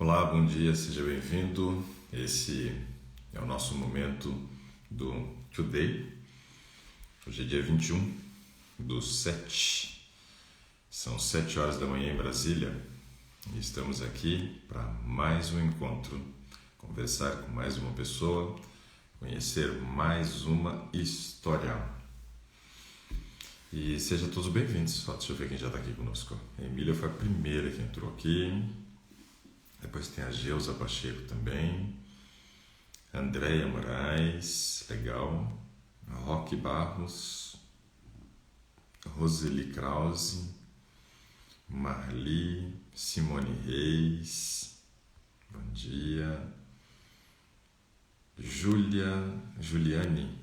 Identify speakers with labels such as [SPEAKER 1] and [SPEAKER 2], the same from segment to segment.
[SPEAKER 1] Olá, bom dia, seja bem-vindo. Esse é o nosso momento do Today. Hoje é dia 21/7. São 7 horas da manhã em Brasília e estamos aqui para mais um encontro, conversar com mais uma pessoa, conhecer mais uma história. E sejam todos bem-vindos. Só deixa eu ver quem já está aqui conosco. A Emília foi a primeira que entrou aqui. Depois tem a Geusa Pacheco também. Andréia Moraes, legal. Roque Barros. Roseli Krause. Marli. Simone Reis. Bom dia. Juliane.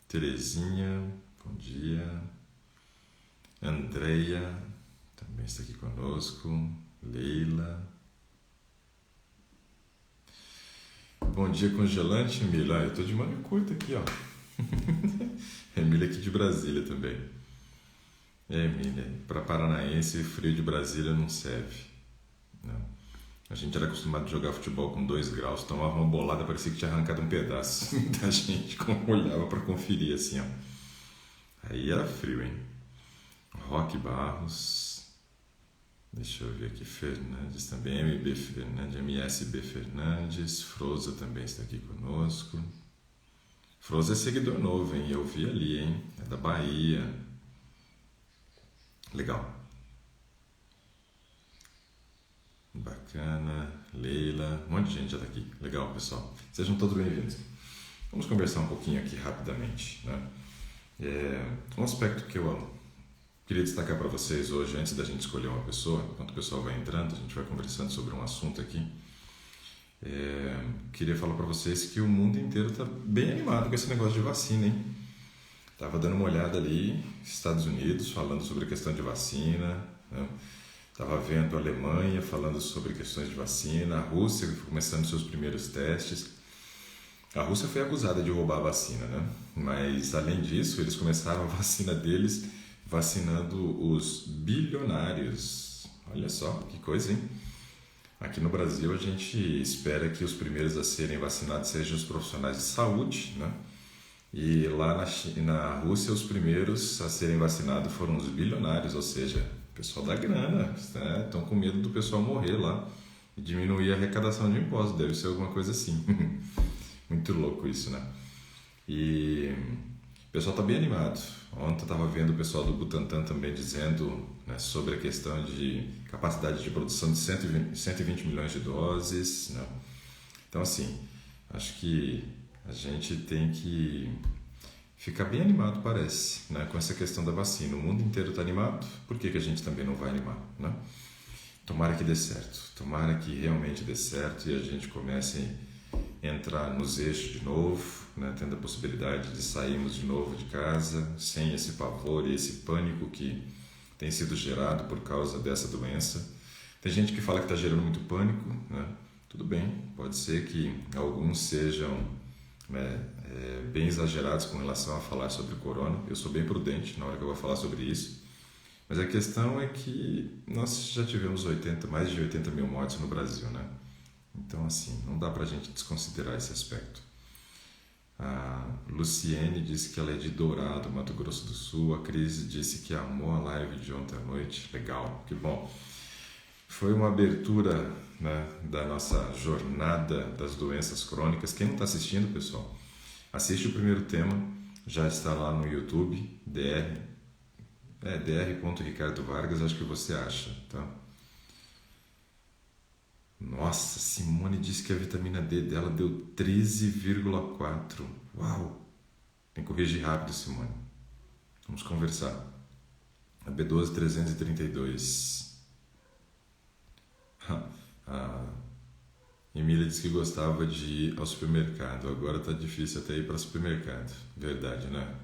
[SPEAKER 1] Terezinha. Bom dia. Andréia também está aqui conosco. Leila. Bom dia, congelante, Emília. Eu tô de manga curta aqui, ó. Emília aqui de Brasília também. Emília, para paranaense, frio de Brasília não serve. Não. A gente era acostumado a jogar futebol com 2 graus, tomava uma bolada, parecia que tinha arrancado um pedaço da gente, como olhava para conferir assim, ó. Aí era frio, hein? Roque Barros. Deixa eu ver aqui, Fernandes também, MB Fernandes, MSB Fernandes, Froza também está aqui conosco. Froza é seguidor novo, hein? Eu vi ali, hein? É da Bahia. Legal. Bacana. Leila, um monte de gente já está aqui. Legal, pessoal. Sejam todos bem-vindos. Vamos conversar um pouquinho aqui rapidamente, né? Um aspecto que eu queria destacar para vocês hoje, antes da gente escolher uma pessoa, enquanto o pessoal vai entrando, a gente vai conversando sobre um assunto aqui. Queria falar para vocês que o mundo inteiro está bem animado com esse negócio de vacina, hein? Estava dando uma olhada ali, Estados Unidos falando sobre a questão de vacina, né? Estava vendo a Alemanha falando sobre questões de vacina, a Rússia começando seus primeiros testes. A Rússia foi acusada de roubar a vacina, né? Mas além disso, eles começaram a vacina deles vacinando os bilionários. Olha só, que coisa, hein? Aqui no Brasil a gente espera que os primeiros a serem vacinados sejam os profissionais de saúde, né? E lá na Rússia os primeiros a serem vacinados foram os bilionários, ou seja, o pessoal da grana, né? Estão com medo do pessoal morrer lá e diminuir a arrecadação de impostos, deve ser alguma coisa assim. Muito louco isso, né? E o pessoal está bem animado. Ontem eu estava vendo o pessoal do Butantan também dizendo, né, sobre a questão de capacidade de produção de 120 milhões de doses, né? Então, assim, acho que a gente tem que ficar bem animado, parece, né, com essa questão da vacina. O mundo inteiro está animado, por que a gente também não vai animar, né? Tomara que dê certo, tomara que realmente dê certo e a gente comece a entrar nos eixos de novo, né, tendo a possibilidade de sairmos de novo de casa, sem esse pavor e esse pânico que tem sido gerado por causa dessa doença. Tem gente que fala que está gerando muito pânico, né? Tudo bem, pode ser que alguns sejam, né, bem exagerados com relação a falar sobre o corona. Eu sou bem prudente na hora que eu vou falar sobre isso. Mas a questão é que nós já tivemos mais de 80 mil mortes no Brasil, né? Então, assim, não dá pra gente desconsiderar esse aspecto. A Luciene disse que ela é de Dourado, Mato Grosso do Sul. A Cris disse que amou a live de ontem à noite. Legal, que bom. Foi uma abertura, né, da nossa jornada das doenças crônicas. Quem não está assistindo, pessoal, assiste o primeiro tema. Já está lá no YouTube, dr.ricardo Vargas, acho que você acha, tá? Nossa, Simone disse que a vitamina D dela deu 13,4. Uau! Tem que corrigir rápido, Simone. Vamos conversar. A B12 332. A Emília disse que gostava de ir ao supermercado. Agora tá difícil até ir para supermercado. Verdade, né?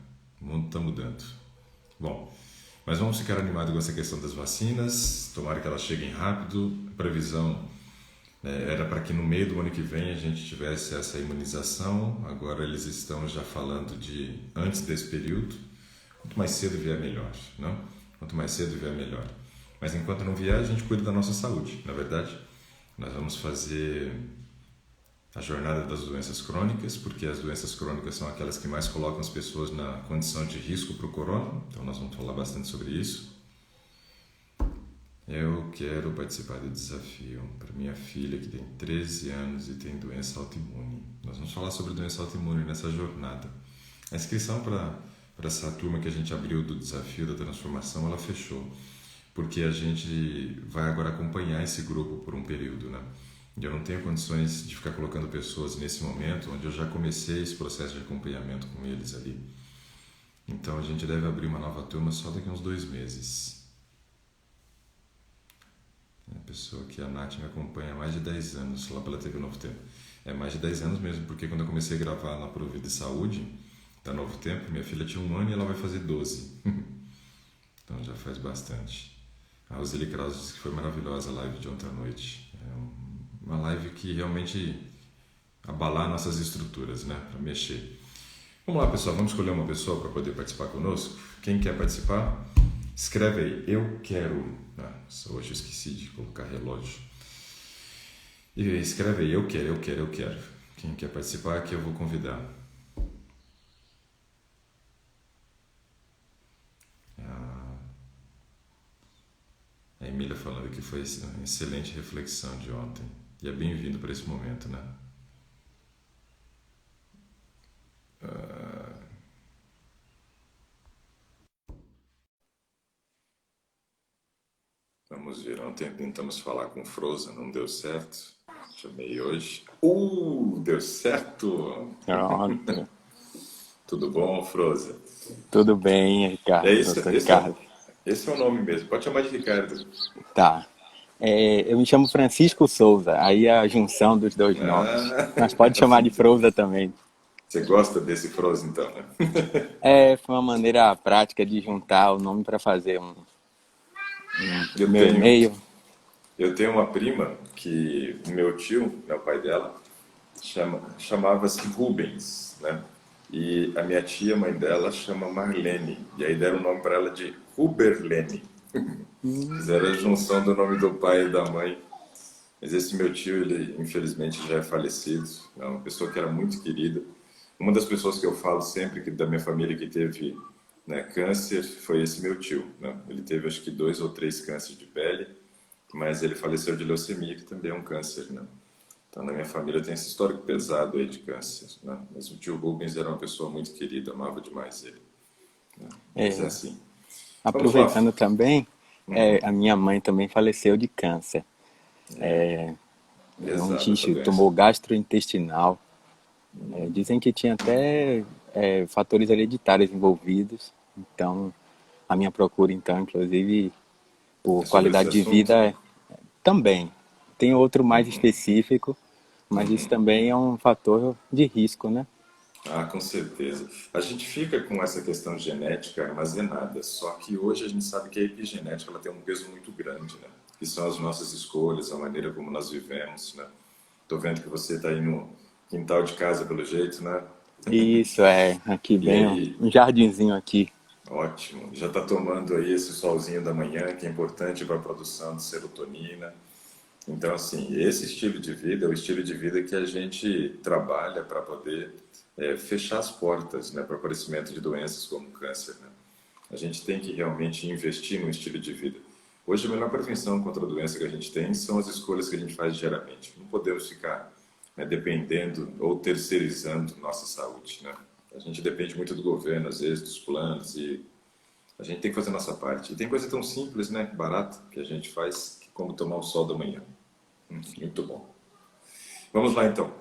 [SPEAKER 1] O mundo tá mudando. Bom, mas vamos ficar animados com essa questão das vacinas. Tomara que elas cheguem rápido. A previsão era para que no meio do ano que vem a gente tivesse essa imunização. Agora eles estão já falando de antes desse período. Quanto mais cedo vier, melhor, não? Quanto mais cedo vier, melhor. Mas enquanto não vier, a gente cuida da nossa saúde, na verdade. Nós vamos fazer a jornada das doenças crônicas, porque as doenças crônicas são aquelas que mais colocam as pessoas na condição de risco para o corona, então nós vamos falar bastante sobre isso. Eu quero participar do desafio para minha filha que tem 13 anos e tem doença autoimune. Nós vamos falar sobre doença autoimune nessa jornada. A inscrição para essa turma que a gente abriu do desafio da transformação, ela fechou, porque a gente vai agora acompanhar esse grupo por um período, né? Eu não tenho condições de ficar colocando pessoas nesse momento, onde eu já comecei esse processo de acompanhamento com eles ali. Então a gente deve abrir uma nova turma só daqui a uns 2 meses. A pessoa que a Nath me acompanha há mais de 10 anos, lá pela TV Novo Tempo. É mais de 10 anos mesmo, porque quando eu comecei a gravar na Provida de Saúde, da Novo Tempo, minha filha tinha 1 ano e ela vai fazer 12. Então já faz bastante. A Roseli Krause disse que foi maravilhosa a live de ontem à noite. Uma live que realmente abalar nossas estruturas, né? Para mexer. Vamos lá, pessoal. Vamos escolher uma pessoa para poder participar conosco? Quem quer participar? Escreve aí. Eu quero. Hoje eu esqueci de colocar relógio. E escreve aí. Eu quero, eu quero, eu quero. Quem quer participar aqui eu vou convidar. A Emília falando que foi uma excelente reflexão de ontem. E é bem-vindo para esse momento, né? Vamos ver, ontem tentamos falar com Frozen, não deu certo. Chamei hoje. Deu certo!
[SPEAKER 2] Pronto.
[SPEAKER 1] Tudo bom, Frozen?
[SPEAKER 2] Tudo bem,
[SPEAKER 1] É
[SPEAKER 2] Ricardo? Eu
[SPEAKER 1] esse,
[SPEAKER 2] sou
[SPEAKER 1] esse, é,
[SPEAKER 2] Ricardo.
[SPEAKER 1] esse é o nome mesmo, pode chamar de Ricardo.
[SPEAKER 2] Tá. Eu me chamo Francisco Souza, aí é a junção dos dois nomes. Mas pode chamar de Frouza também.
[SPEAKER 1] Você gosta desse Frozen então, né?
[SPEAKER 2] Foi uma maneira prática de juntar o nome para fazer
[SPEAKER 1] Eu
[SPEAKER 2] meu
[SPEAKER 1] tenho,
[SPEAKER 2] e-mail.
[SPEAKER 1] eu tenho uma prima que o meu tio, né, o pai dela, chamava-se Rubens, né? E a minha tia, mãe dela, chama Marlene. E aí deram o nome para ela de Huberlene. Fizeram a junção do nome do pai e da mãe. Mas esse meu tio, ele infelizmente já é falecido. É uma pessoa que era muito querida. Uma das pessoas que eu falo sempre que da minha família que teve, né, câncer foi esse meu tio, né? Ele teve acho que 2 ou 3 cânceres de pele, mas ele faleceu de leucemia, que também é um câncer, né? Então, na minha família tem esse histórico pesado aí de câncer, né? Mas o tio Rubens era uma pessoa muito querida, amava demais ele, né? Mas é
[SPEAKER 2] É,
[SPEAKER 1] assim. Vamos lá.
[SPEAKER 2] aproveitando também,
[SPEAKER 1] Uhum.
[SPEAKER 2] a minha mãe também faleceu de câncer. Um
[SPEAKER 1] Pesada essa doença.
[SPEAKER 2] tumor gastrointestinal. Dizem que tinha até fatores hereditários envolvidos. Então, a minha procura, então, inclusive,
[SPEAKER 1] É
[SPEAKER 2] por
[SPEAKER 1] sobre esse
[SPEAKER 2] qualidade de
[SPEAKER 1] assunto?
[SPEAKER 2] vida, também. Tem outro mais específico, mas isso também é um fator de risco, né?
[SPEAKER 1] Ah, com certeza. A gente fica com essa questão genética armazenada, só que hoje a gente sabe que a epigenética ela tem um peso muito grande, né? Que são as nossas escolhas, a maneira como nós vivemos, né? Tô vendo que você está aí no quintal de casa, pelo jeito, né?
[SPEAKER 2] Isso aqui
[SPEAKER 1] E
[SPEAKER 2] bem,
[SPEAKER 1] aí,
[SPEAKER 2] um jardinzinho aqui.
[SPEAKER 1] ótimo. Já está tomando aí esse solzinho da manhã, que é importante para a produção de serotonina. Então, assim, esse estilo de vida é o estilo de vida que a gente trabalha para poder fechar as portas, né, para o aparecimento de doenças como o câncer, né? A gente tem que realmente investir no estilo de vida. Hoje, a melhor prevenção contra a doença que a gente tem são as escolhas que a gente faz diariamente. Não podemos ficar, né, dependendo ou terceirizando nossa saúde, né? A gente depende muito do governo, às vezes, dos planos, e a gente tem que fazer a nossa parte. E tem coisa tão simples, né, barata, que a gente faz, como tomar o sol da manhã. Muito bom. Vamos lá, então.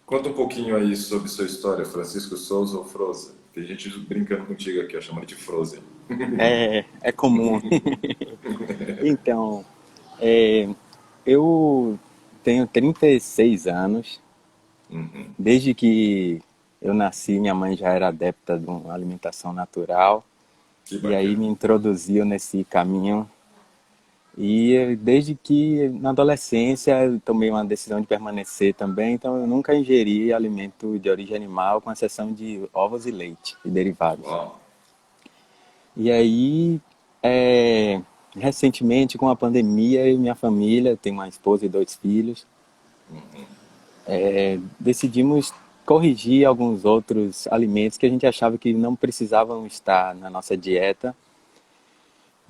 [SPEAKER 1] Conta um pouquinho aí sobre sua história, Francisco Souza ou Frozen. Tem gente brincando contigo aqui, ó, chamando de Frozen.
[SPEAKER 2] É comum. Então, é, eu tenho 36 anos. Desde que eu nasci, minha mãe já era adepta de uma alimentação natural.
[SPEAKER 1] Que
[SPEAKER 2] E aí
[SPEAKER 1] bacana.
[SPEAKER 2] me introduziu nesse caminho. E desde que na adolescência eu tomei uma decisão de permanecer também, então eu nunca ingeri alimento de origem animal, com exceção de ovos e leite e derivados.
[SPEAKER 1] Uau.
[SPEAKER 2] E aí, recentemente, com a pandemia, eu e minha família, tenho uma esposa e 2 filhos, decidimos corrigir alguns outros alimentos que a gente achava que não precisavam estar na nossa dieta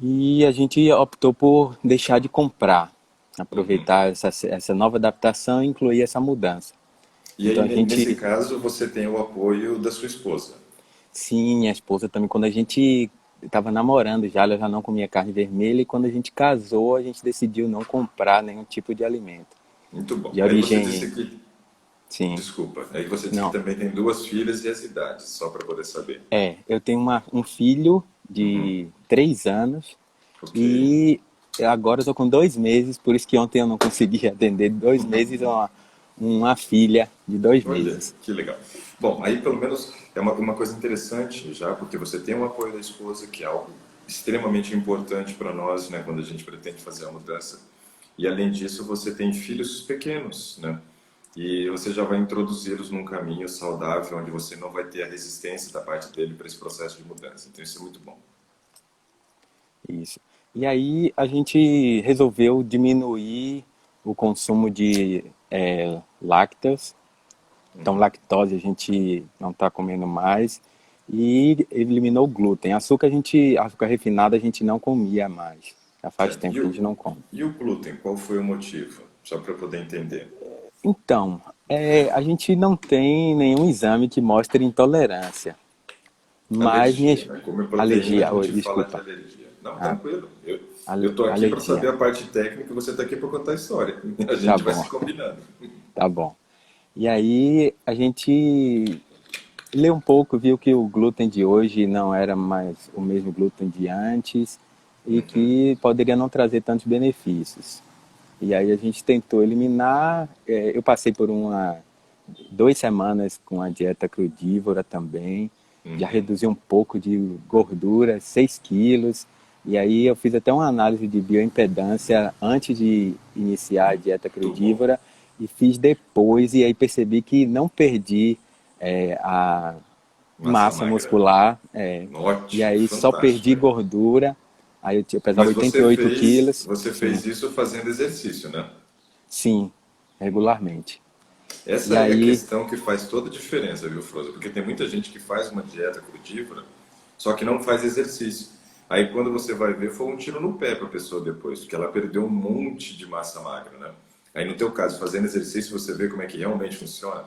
[SPEAKER 2] e a gente optou por deixar de comprar,
[SPEAKER 1] Uhum.
[SPEAKER 2] aproveitar essa nova adaptação e incluir essa mudança.
[SPEAKER 1] E aí,
[SPEAKER 2] Então a
[SPEAKER 1] nesse
[SPEAKER 2] gente,
[SPEAKER 1] caso, você tem o apoio da sua esposa.
[SPEAKER 2] sim, minha esposa também, quando a gente estava namorando já, ela já não comia carne vermelha e quando a gente casou, a gente decidiu não comprar nenhum tipo de alimento.
[SPEAKER 1] Muito
[SPEAKER 2] De
[SPEAKER 1] bom. Aí você
[SPEAKER 2] origem,
[SPEAKER 1] disse que,
[SPEAKER 2] sim,
[SPEAKER 1] desculpa, aí você disse que
[SPEAKER 2] não.
[SPEAKER 1] também tem duas filhas e as idades, só para poder saber.
[SPEAKER 2] Eu tenho um filho
[SPEAKER 1] Uhum.
[SPEAKER 2] de 3 anos
[SPEAKER 1] Ok.
[SPEAKER 2] e agora eu tô com 2 meses, por isso que ontem eu não consegui atender 2 meses, uma filha de dois
[SPEAKER 1] Olha,
[SPEAKER 2] meses.
[SPEAKER 1] que legal. Bom, aí pelo menos é uma coisa interessante já, porque você tem o apoio da esposa, que é algo extremamente importante para nós, né, quando a gente pretende fazer a mudança. E além disso, você tem filhos pequenos, né? E você já vai introduzi-los num caminho saudável, onde você não vai ter a resistência da parte dele para esse processo de mudança. Então isso é muito bom.
[SPEAKER 2] Isso. E aí a gente resolveu diminuir o consumo de lácteos. Então, lactose a gente não está comendo mais. E eliminou o glúten. Açúcar refinado a gente não comia mais. Já faz
[SPEAKER 1] Certo.
[SPEAKER 2] tempo que a gente não come.
[SPEAKER 1] E o glúten, qual foi o motivo? Só para eu poder entender.
[SPEAKER 2] Então, a gente não tem nenhum exame que mostre intolerância. Mas
[SPEAKER 1] Alergia, né? Como é proteína, a
[SPEAKER 2] alergia,
[SPEAKER 1] gente fala de
[SPEAKER 2] desculpa,
[SPEAKER 1] alergia. Não, tranquilo. Eu tô aqui para
[SPEAKER 2] alergia.
[SPEAKER 1] saber a parte técnica e você tá aqui para contar a história. A
[SPEAKER 2] Tá
[SPEAKER 1] gente vai
[SPEAKER 2] bom,
[SPEAKER 1] se combinando.
[SPEAKER 2] tá bom. E aí a gente leu um pouco, viu que o glúten de hoje não era mais o mesmo glúten de antes e que poderia não trazer tantos benefícios. E aí a gente tentou eliminar. Eu passei por 2 semanas com a dieta crudívora também. Já reduzi um pouco de gordura, 6 quilos. E aí eu fiz até uma análise de bioimpedância antes de iniciar a dieta
[SPEAKER 1] Muito bom.
[SPEAKER 2] crudívora e fiz depois. E aí percebi que não perdi a
[SPEAKER 1] Massa
[SPEAKER 2] massa
[SPEAKER 1] magra.
[SPEAKER 2] muscular. E
[SPEAKER 1] Ótimo,
[SPEAKER 2] aí só
[SPEAKER 1] fantástico.
[SPEAKER 2] perdi
[SPEAKER 1] É.
[SPEAKER 2] gordura. Aí eu pesava
[SPEAKER 1] Mas
[SPEAKER 2] 88 quilos.
[SPEAKER 1] você
[SPEAKER 2] Sim,
[SPEAKER 1] fez isso fazendo exercício, né?
[SPEAKER 2] sim, regularmente.
[SPEAKER 1] Essa
[SPEAKER 2] E
[SPEAKER 1] é a
[SPEAKER 2] aí,
[SPEAKER 1] questão que faz toda a diferença, viu, Froza? Porque tem muita gente que faz uma dieta crudívora, só que não faz exercício. Aí quando você vai ver, foi um tiro no pé para a pessoa depois, porque ela perdeu um monte de massa magra, né? Aí no teu caso, fazendo exercício, você vê como é que realmente funciona.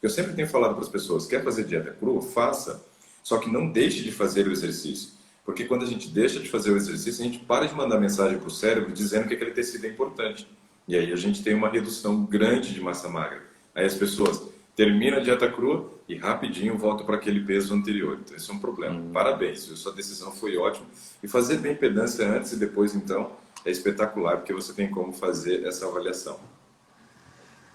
[SPEAKER 1] Eu sempre tenho falado para as pessoas, quer fazer dieta crua? Faça, só que não deixe de fazer o exercício. Porque quando a gente deixa de fazer o exercício, a gente para de mandar mensagem para o cérebro dizendo que aquele tecido é importante. E aí a gente tem uma redução grande de massa magra. Aí as pessoas terminam a dieta crua e rapidinho voltam para aquele peso anterior. Então isso é um problema. Parabéns, viu? Sua decisão foi ótima. E fazer bem pedância antes e depois, então, é espetacular, porque você tem como fazer essa avaliação.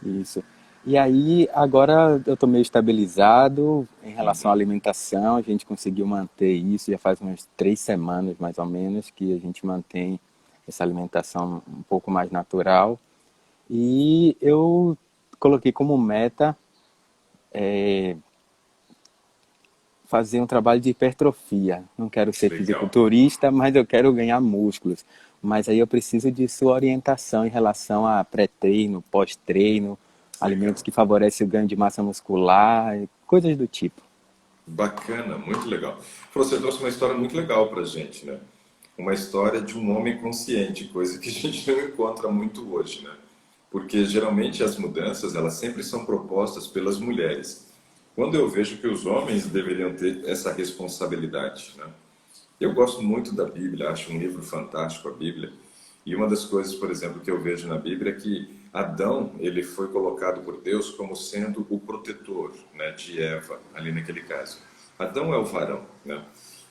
[SPEAKER 2] isso. E aí, agora eu estou meio estabilizado em relação à alimentação. A gente conseguiu manter isso, já faz umas 3 semanas mais ou menos que a gente mantém essa alimentação um pouco mais natural. E eu coloquei como meta fazer um trabalho de hipertrofia. Não quero ser
[SPEAKER 1] Legal.
[SPEAKER 2] fisiculturista, mas eu quero ganhar músculos. Mas aí eu preciso de sua orientação em relação a pré-treino, pós-treino, alimentos
[SPEAKER 1] Legal.
[SPEAKER 2] que favorecem o ganho de massa muscular, coisas do tipo.
[SPEAKER 1] Bacana, muito legal. Você trouxe uma história muito legal para a gente, né? Uma história de um homem consciente, coisa que a gente não encontra muito hoje, né? Porque geralmente as mudanças, elas sempre são propostas pelas mulheres. Quando eu vejo que os homens deveriam ter essa responsabilidade, né? Eu gosto muito da Bíblia, acho um livro fantástico a Bíblia. E uma das coisas, por exemplo, que eu vejo na Bíblia é que Adão, ele foi colocado por Deus como sendo o protetor, né, de Eva, ali naquele caso. Adão é o varão, né?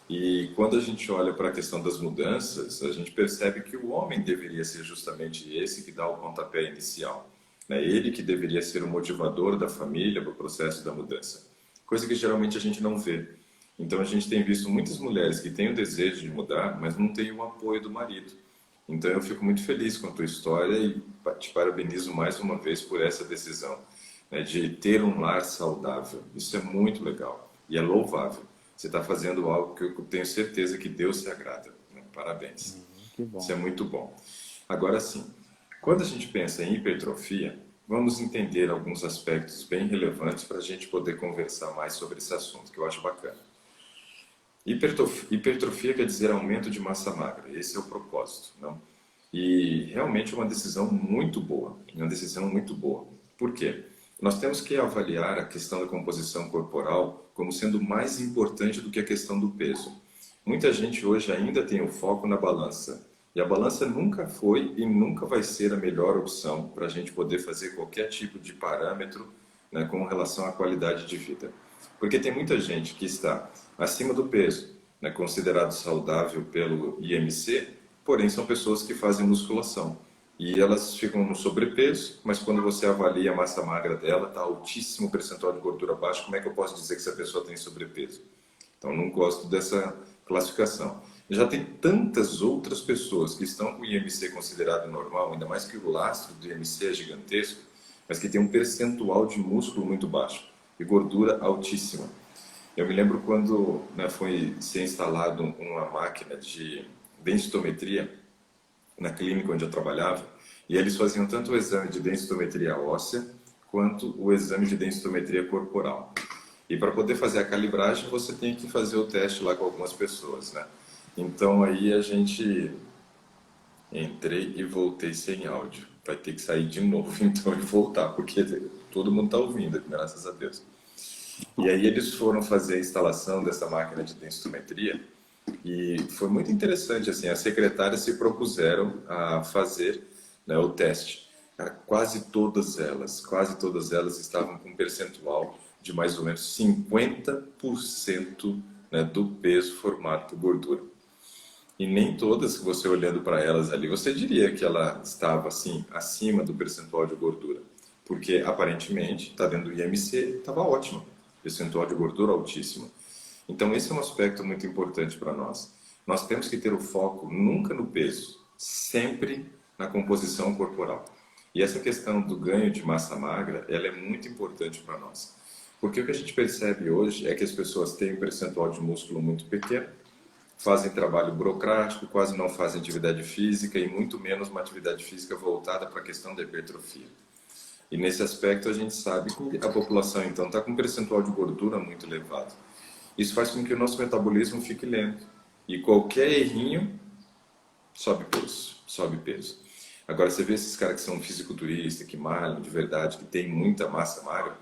[SPEAKER 1] E quando a gente olha para a questão das mudanças, a gente percebe que o homem deveria ser justamente esse que dá o pontapé inicial, né? Ele que deveria ser o motivador da família para o processo da mudança. Coisa que geralmente a gente não vê. Então a gente tem visto muitas mulheres que têm o desejo de mudar, mas não têm o apoio do marido. Então eu fico muito feliz com a tua história e te parabenizo mais uma vez por essa decisão, né, de ter um lar saudável. Isso é muito legal e é louvável. Você está fazendo algo que eu tenho certeza que Deus se agrada, né? Parabéns.
[SPEAKER 2] Que
[SPEAKER 1] Isso
[SPEAKER 2] bom.
[SPEAKER 1] é muito bom. Agora sim, quando a gente pensa em hipertrofia, vamos entender alguns aspectos bem relevantes para a gente poder conversar mais sobre esse assunto, que eu acho bacana. Hipertrofia quer dizer aumento de massa magra, esse é o propósito, não? E realmente é uma decisão muito boa, uma decisão muito boa. Por quê? Nós temos que avaliar a questão da composição corporal como sendo mais importante do que a questão do peso. Muita gente hoje ainda tem o foco na balança, e a balança nunca foi e nunca vai ser a melhor opção para a gente poder fazer qualquer tipo de parâmetro, né, com relação à qualidade de vida. Porque tem muita gente que está acima do peso, né, considerado saudável pelo IMC, porém são pessoas que fazem musculação. E elas ficam no sobrepeso, mas quando você avalia a massa magra dela, está altíssimo percentual de gordura baixo, como é que eu posso dizer que essa pessoa tem sobrepeso? Então, não gosto dessa classificação. Já tem tantas outras pessoas que estão com o IMC considerado normal, ainda mais que o lastro do IMC é gigantesco, mas que tem um percentual de músculo muito baixo e gordura altíssima. Eu me lembro quando, né, foi ser instalado uma máquina de densitometria na clínica onde eu trabalhava, e eles faziam tanto o exame de densitometria óssea quanto o exame de densitometria corporal. E para poder fazer a calibragem, você tem que fazer o teste lá com algumas pessoas, né? Então aí a gente entrei e voltei sem áudio. Vai ter que sair de novo então e voltar, porque todo mundo está ouvindo, graças a Deus. E aí eles foram fazer a instalação dessa máquina de densitometria e foi muito interessante, assim, as secretárias se propuseram a fazer, né, o teste. Cara, quase todas elas estavam com um percentual de mais ou menos 50%, né, do peso formado por gordura. E nem todas, você olhando para elas ali, você diria que ela estava assim, acima do percentual de gordura. Porque aparentemente, está dentro do IMC, estava ótimo. Percentual de gordura altíssimo. Então, esse é um aspecto muito importante para nós. Nós temos que ter o foco nunca no peso, sempre na composição corporal. E essa questão do ganho de massa magra, ela é muito importante para nós. Porque o que a gente percebe hoje é que as pessoas têm um percentual de músculo muito pequeno, fazem trabalho burocrático, quase não fazem atividade física e muito menos uma atividade física voltada para a questão da hipertrofia. E nesse aspecto a gente sabe que a população então está com um percentual de gordura muito elevado. Isso faz com que o nosso metabolismo fique lento. E qualquer errinho, sobe peso, sobe peso. Agora, você vê esses caras que são fisiculturistas, que malham de verdade, que tem muita massa magra,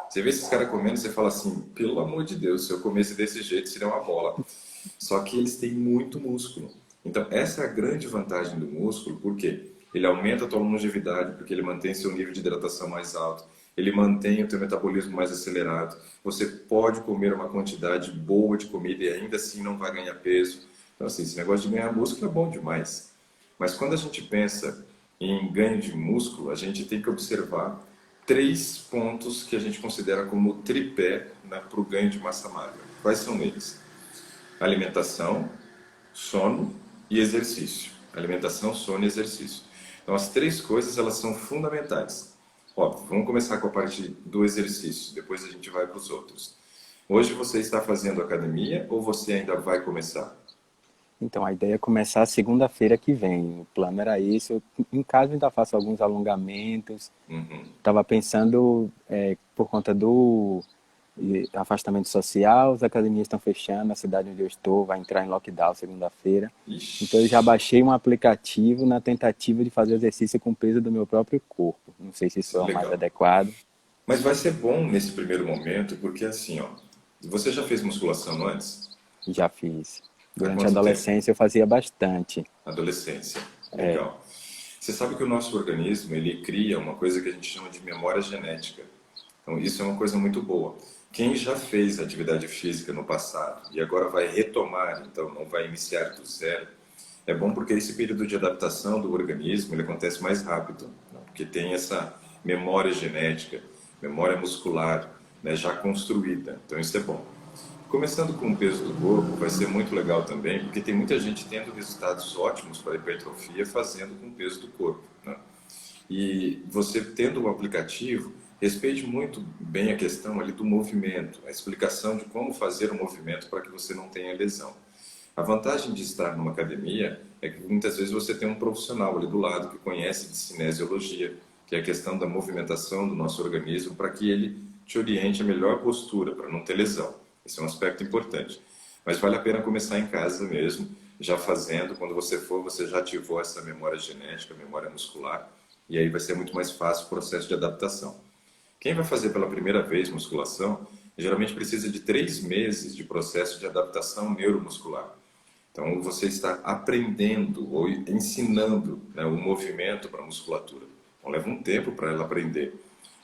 [SPEAKER 1] você vê esses caras comendo e você fala assim, pelo amor de Deus, se eu comesse desse jeito, seria uma bola. Só que eles têm muito músculo. Então, essa é a grande vantagem do músculo, por quê? Ele aumenta a tua longevidade, porque ele mantém seu nível de hidratação mais alto, ele mantém o teu metabolismo mais acelerado, você pode comer uma quantidade boa de comida e ainda assim não vai ganhar peso. Então, assim, esse negócio de ganhar músculo é bom demais. Mas quando a gente pensa em ganho de músculo, a gente tem que observar três pontos que a gente considera como tripé, né, para o ganho de massa magra. Quais são eles? Alimentação, sono e exercício. Alimentação, sono e exercício. Então, as três coisas, elas são fundamentais. Óbvio, vamos começar com a parte do exercício, depois a gente vai para os outros. Hoje você está fazendo academia ou você ainda vai começar?
[SPEAKER 2] Então, a ideia é começar segunda-feira que vem. O plano era esse. Eu, em casa, ainda faço alguns alongamentos.
[SPEAKER 1] Uhum.
[SPEAKER 2] Estava pensando, por conta do afastamento social, as academias estão fechando, a cidade onde eu estou vai entrar em lockdown segunda-feira. Então, eu já
[SPEAKER 1] Ixi,
[SPEAKER 2] baixei um aplicativo na tentativa de fazer exercício com o peso do meu próprio corpo. Não sei se isso é o mais
[SPEAKER 1] legal.
[SPEAKER 2] adequado.
[SPEAKER 1] Mas vai ser bom nesse primeiro momento, porque assim, ó, você já fez musculação antes?
[SPEAKER 2] Já fiz.
[SPEAKER 1] Há
[SPEAKER 2] Durante a
[SPEAKER 1] quanto tempo?
[SPEAKER 2] adolescência, eu fazia bastante.
[SPEAKER 1] Adolescência. Legal. Você sabe que o nosso organismo, ele cria uma coisa que a gente chama de memória genética. Então, isso é uma coisa muito boa. Quem já fez atividade física no passado e agora vai retomar, então não vai iniciar do zero, é bom porque esse período de adaptação do organismo ele acontece mais rápido, né? Porque tem essa memória genética, memória muscular, né, já construída. Então, isso é bom. Começando com o peso do corpo, vai ser muito legal também, porque tem muita gente tendo resultados ótimos para a hipertrofia fazendo com o peso do corpo, né? E você tendo o aplicativo, respeite muito bem a questão ali do movimento, a explicação de como fazer o movimento para que você não tenha lesão. A vantagem de estar numa academia é que muitas vezes você tem um profissional ali do lado que conhece de cinesiologia, que é a questão da movimentação do nosso organismo, para que ele te oriente a melhor postura, para não ter lesão. Esse é um aspecto importante. Mas vale a pena começar em casa mesmo, já fazendo. Quando você for, você já ativou essa memória genética, memória muscular, e aí vai ser muito mais fácil o processo de adaptação. Quem vai fazer pela primeira vez musculação, geralmente precisa de 3 meses de processo de adaptação neuromuscular. Então, você está aprendendo ou ensinando, né, o movimento para a musculatura. Então, leva um tempo para ela aprender.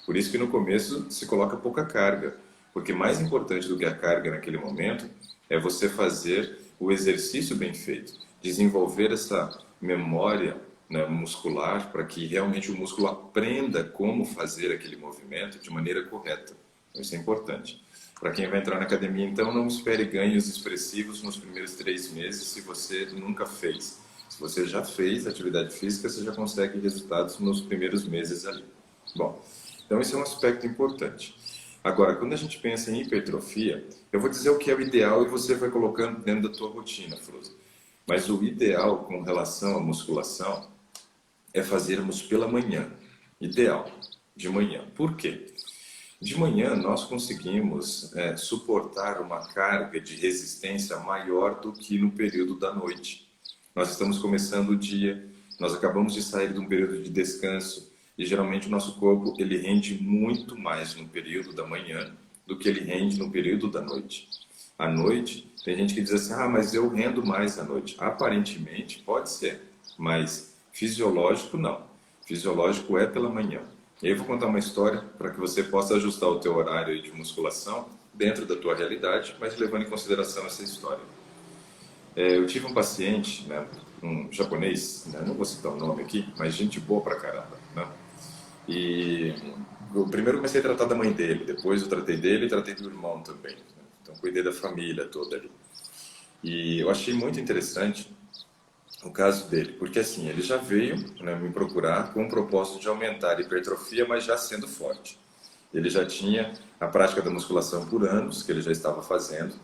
[SPEAKER 1] Por isso que no começo se coloca pouca carga, porque mais importante do que a carga naquele momento é você fazer o exercício bem feito, desenvolver essa memória, né, muscular, para que realmente o músculo aprenda como fazer aquele movimento de maneira correta. Isso é importante. Para quem vai entrar na academia, então, não espere ganhos expressivos nos primeiros 3 meses se você nunca fez. Se você já fez atividade física, você já consegue resultados nos primeiros meses ali. Bom, então esse é um aspecto importante. Agora, quando a gente pensa em hipertrofia, eu vou dizer o que é o ideal e você vai colocando dentro da tua rotina, Flose. Mas o ideal com relação à musculação é fazermos pela manhã. Ideal, de manhã. Por quê? De manhã nós conseguimos suportar uma carga de resistência maior do que no período da noite. Nós estamos começando o dia, nós acabamos de sair de um período de descanso e geralmente o nosso corpo ele rende muito mais no período da manhã do que ele rende no período da noite. À noite, tem gente que diz assim, mas eu rendo mais à noite. Aparentemente pode ser, mas fisiológico não. Fisiológico é pela manhã. E aí eu vou contar uma história para que você possa ajustar o teu horário de musculação dentro da tua realidade, mas levando em consideração essa história. Eu tive um paciente, né, um japonês, né, não vou citar o nome aqui, mas gente boa pra caramba, né? E eu primeiro comecei a tratar da mãe dele, depois eu tratei dele e tratei do irmão também, né? Então cuidei da família toda ali. E eu achei muito interessante o caso dele, porque assim, ele já veio, né, me procurar com o propósito de aumentar a hipertrofia, mas já sendo forte. Ele já tinha a prática da musculação por anos, que ele já estava fazendo,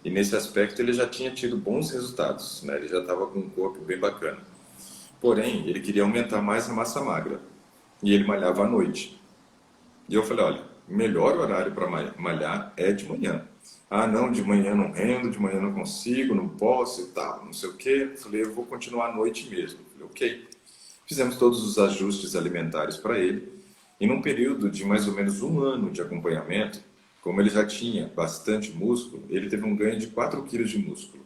[SPEAKER 1] e nesse aspecto ele já tinha tido bons resultados, né? Ele já estava com um corpo bem bacana. Porém, ele queria aumentar mais a massa magra, e ele malhava à noite. E eu falei, olha, o melhor horário para malhar é de manhã. Não, de manhã não rendo, de manhã não consigo, não posso e tal, não sei o quê. Falei, eu vou continuar à noite mesmo. Falei, ok. Fizemos todos os ajustes alimentares para ele. E num período de mais ou menos 1 ano de acompanhamento, como ele já tinha bastante músculo, ele teve um ganho de 4 quilos de músculo.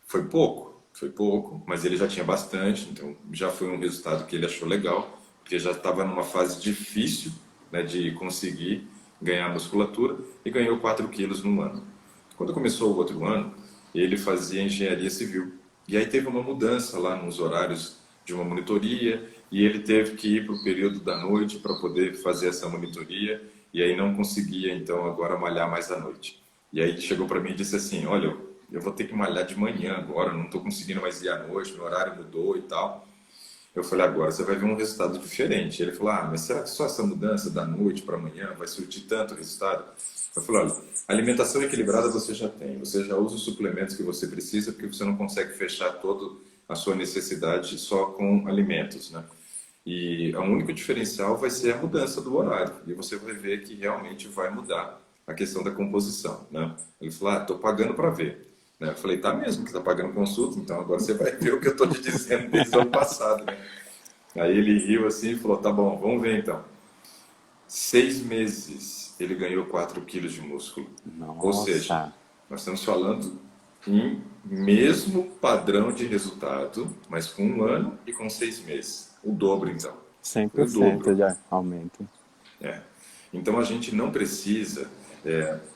[SPEAKER 1] Foi pouco, mas ele já tinha bastante, então já foi um resultado que ele achou legal, porque já estava numa fase difícil, né, de conseguir ganhar musculatura e ganhou 4 quilos no ano. Quando começou o outro ano, ele fazia engenharia civil. E aí teve uma mudança lá nos horários de uma monitoria e ele teve que ir para o período da noite para poder fazer essa monitoria e aí não conseguia, então, agora malhar mais à noite. E aí chegou para mim e disse assim, olha, eu vou ter que malhar de manhã agora, não estou conseguindo mais ir à noite, meu horário mudou e tal. Eu falei, agora você vai ver um resultado diferente. Ele falou, mas será que só essa mudança da noite para amanhã vai surtir tanto resultado? Eu falei, olha, alimentação equilibrada você já tem, você já usa os suplementos que você precisa, porque você não consegue fechar toda a sua necessidade só com alimentos, né? E o único diferencial vai ser a mudança do horário, e você vai ver que realmente vai mudar a questão da composição, né? Ele falou, estou pagando para ver. Eu falei, tá mesmo que tá pagando consulta, então agora você vai ver o que eu tô te dizendo desde o ano passado, né? Aí ele riu assim e falou, tá bom, vamos ver então. 6 meses ele ganhou 4 quilos de músculo.
[SPEAKER 2] Nossa.
[SPEAKER 1] Ou seja, nós estamos falando em mesmo padrão de resultado, mas com 1 ano e com 6 meses. O dobro então. O
[SPEAKER 2] 100%
[SPEAKER 1] dobro.
[SPEAKER 2] de aumento.
[SPEAKER 1] Então a gente não precisa,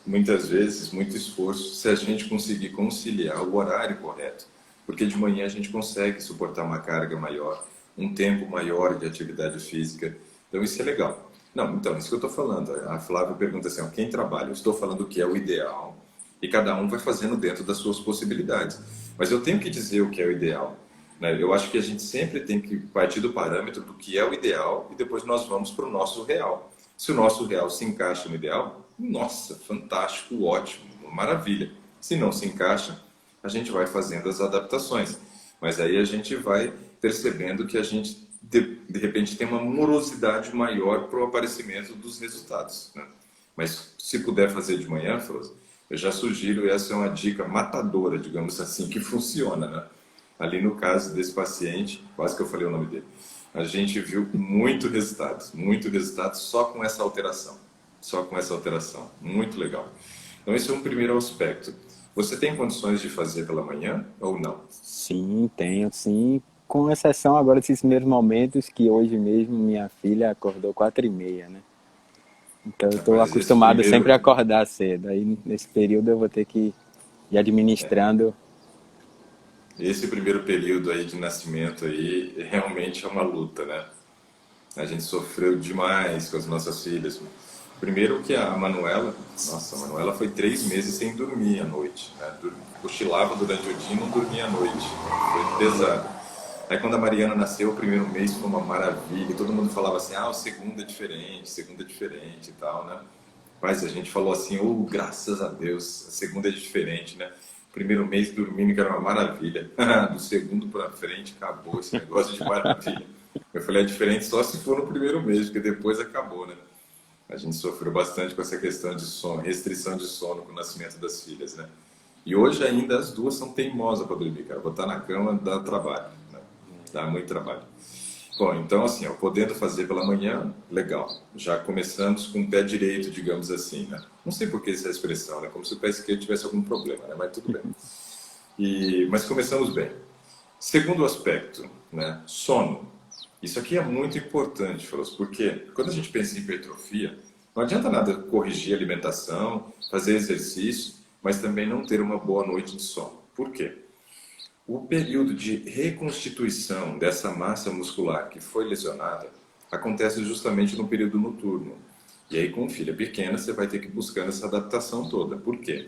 [SPEAKER 1] muitas vezes, muito esforço se a gente conseguir conciliar o horário correto. Porque de manhã a gente consegue suportar uma carga maior, um tempo maior de atividade física. Então isso é legal. Não, então, isso que eu estou falando. A Flávia pergunta assim, quem trabalha? Eu estou falando que é o ideal e cada um vai fazendo dentro das suas possibilidades. Mas eu tenho que dizer o que é o ideal. Eu acho que a gente sempre tem que partir do parâmetro do que é o ideal e depois nós vamos para o nosso real. Se o nosso real se encaixa no ideal, nossa, fantástico, ótimo, maravilha. Se não se encaixa, a gente vai fazendo as adaptações. Mas aí a gente vai percebendo que a gente, de repente, tem uma morosidade maior para o aparecimento dos resultados, né? Mas se puder fazer de manhã, Frozen, eu já sugiro, essa é uma dica matadora, digamos assim, que funciona, né? Ali no caso desse paciente, quase que eu falei o nome dele, a gente viu muito resultado só com essa alteração. Só com essa alteração. Muito legal. Então, esse é um primeiro aspecto. Você tem condições de fazer pela manhã ou não?
[SPEAKER 2] Sim, tenho, sim. Com exceção agora desses primeiros momentos que hoje mesmo minha filha acordou 4h30, né? Então eu estou
[SPEAKER 1] Rapaz,
[SPEAKER 2] acostumado sempre a acordar cedo. Aí nesse período eu vou ter que ir administrando.
[SPEAKER 1] esse primeiro período aí de nascimento aí realmente é uma luta, né? A gente sofreu demais com as nossas filhas. Primeiro que a Manuela, nossa, a Manuela foi 3 meses sem dormir à noite, né? Cochilava durante o dia e não dormia à noite. Foi pesado. Aí quando a Mariana nasceu, o primeiro mês foi uma maravilha. Todo mundo falava assim, o segundo é diferente e tal, né? Mas a gente falou assim, graças a Deus, a segunda é diferente, né? Primeiro mês dormindo, que era uma maravilha. Do segundo para frente, acabou esse negócio de maravilha. Eu falei, é diferente só se for no primeiro mês, porque depois acabou, né? A gente sofreu bastante com essa questão de sono, restrição de sono com o nascimento das filhas, né? E hoje ainda as duas são teimosas para dormir, cara. Botar na cama dá trabalho, né? Dá muito trabalho. Bom, então assim, podendo fazer pela manhã, legal. Já começamos com o pé direito, digamos assim, né? Não sei por que essa expressão, né? Como se o pé esquerdo tivesse algum problema, né? Mas tudo bem. Mas começamos bem. Segundo aspecto, né? Sono. Isso aqui é muito importante, Frost, porque quando a gente pensa em hipertrofia, não adianta nada corrigir a alimentação, fazer exercício, mas também não ter uma boa noite de sono. Por quê? O período de reconstituição dessa massa muscular que foi lesionada acontece justamente no período noturno. E aí, com filha pequena, você vai ter que buscar essa adaptação toda. Por quê?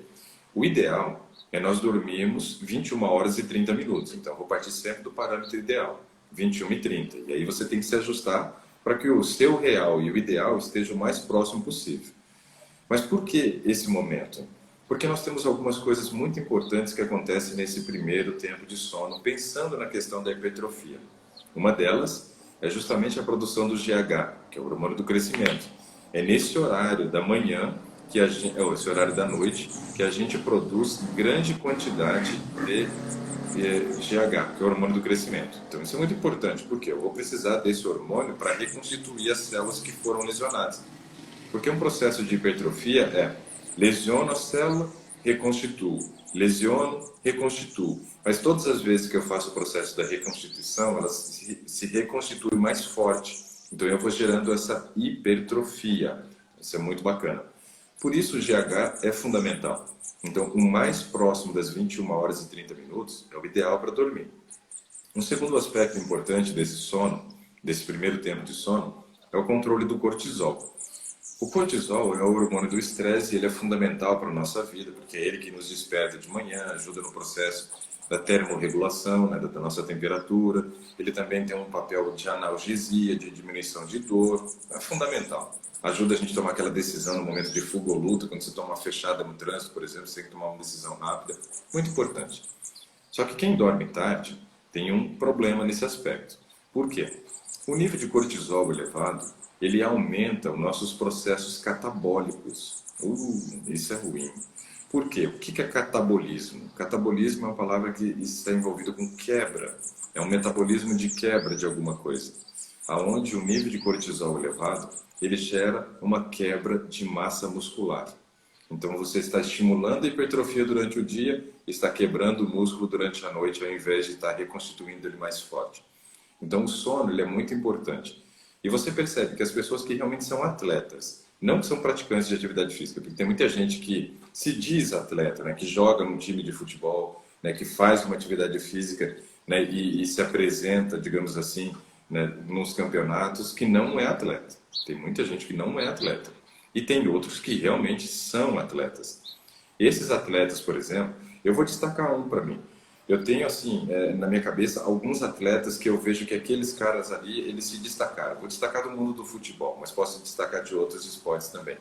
[SPEAKER 1] O ideal é nós dormirmos 21 horas e 30 minutos. Então, vou partir sempre do parâmetro ideal, 21 e 30. E aí você tem que se ajustar para que o seu real e o ideal estejam o mais próximo possível. Mas por que esse momento? Porque nós temos algumas coisas muito importantes que acontecem nesse primeiro tempo de sono, pensando na questão da hipertrofia. Uma delas é justamente a produção do GH, que é o hormônio do crescimento. É nesse horário da manhã, esse horário da noite, que a gente produz grande quantidade de GH, que é o hormônio do crescimento. Então isso é muito importante, porque eu vou precisar desse hormônio para reconstituir as células que foram lesionadas. Porque um processo de hipertrofia é lesiono a célula, reconstituo, lesiono, reconstituo. Mas todas as vezes que eu faço o processo da reconstituição, ela se reconstitui mais forte. Então eu vou gerando essa hipertrofia. Isso é muito bacana. Por isso o GH é fundamental. Então o mais próximo das 21 horas e 30 minutos é o ideal para dormir. Um segundo aspecto importante desse sono, desse primeiro tempo de sono, é o controle do cortisol. O cortisol é o hormônio do estresse e ele é fundamental para a nossa vida, porque é ele que nos desperta de manhã, ajuda no processo da termorregulação, né, da nossa temperatura. Ele também tem um papel de analgesia, de diminuição de dor, é fundamental. Ajuda a gente a tomar aquela decisão no momento de fuga ou luta, quando você toma uma fechada no trânsito, por exemplo, você tem que tomar uma decisão rápida. Muito importante. Só que quem dorme tarde tem um problema nesse aspecto. Por quê? O nível de cortisol elevado, ele aumenta os nossos processos catabólicos. Isso é ruim. Por quê? O que é catabolismo? Catabolismo é uma palavra que está envolvida com quebra. É um metabolismo de quebra de alguma coisa. Aonde o nível de cortisol elevado, ele gera uma quebra de massa muscular. Então você está estimulando a hipertrofia durante o dia, está quebrando o músculo durante a noite, ao invés de estar reconstituindo ele mais forte. Então o sono ele é muito importante. E você percebe que as pessoas que realmente são atletas, não que são praticantes de atividade física, porque tem muita gente que se diz atleta, né, que joga num time de futebol, né, que faz uma atividade física, né, e se apresenta, digamos assim, né, nos campeonatos, que não é atleta. Tem muita gente que não é atleta. E tem outros que realmente são atletas. Esses atletas, por exemplo, eu vou destacar um para mim. Eu tenho, assim, na minha cabeça, alguns atletas que eu vejo que aqueles caras ali, eles se destacaram. Vou destacar do mundo do futebol, mas posso destacar de outros esportes também.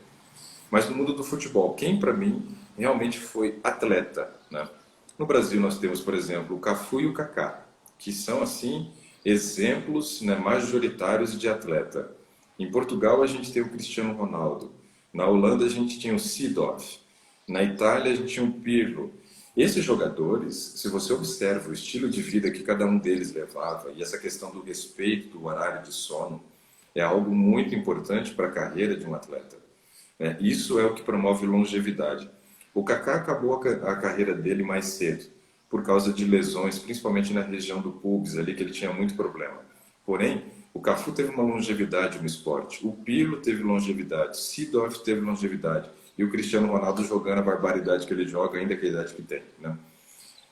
[SPEAKER 1] Mas no mundo do futebol, quem para mim realmente foi atleta, né? No Brasil nós temos, por exemplo, o Cafu e o Kaká. que são assim exemplos, né, majoritários de atleta. Em Portugal a gente tem o Cristiano Ronaldo, na Holanda a gente tinha o Seedorf, na Itália a gente tinha o Pirlo. Esses jogadores, se você observa o estilo de vida que cada um deles levava e essa questão do respeito do horário de sono, é algo muito importante para a carreira de um atleta. Isso é o que promove longevidade. O Kaká acabou a carreira dele mais cedo, por causa de lesões, principalmente na região do pubis, ali que ele tinha muito problema. Porém, o Cafu teve uma longevidade no esporte, o Pirlo teve longevidade, Seedorf teve longevidade, e o Cristiano Ronaldo jogando a barbaridade que ele joga, ainda que a idade que tem, né?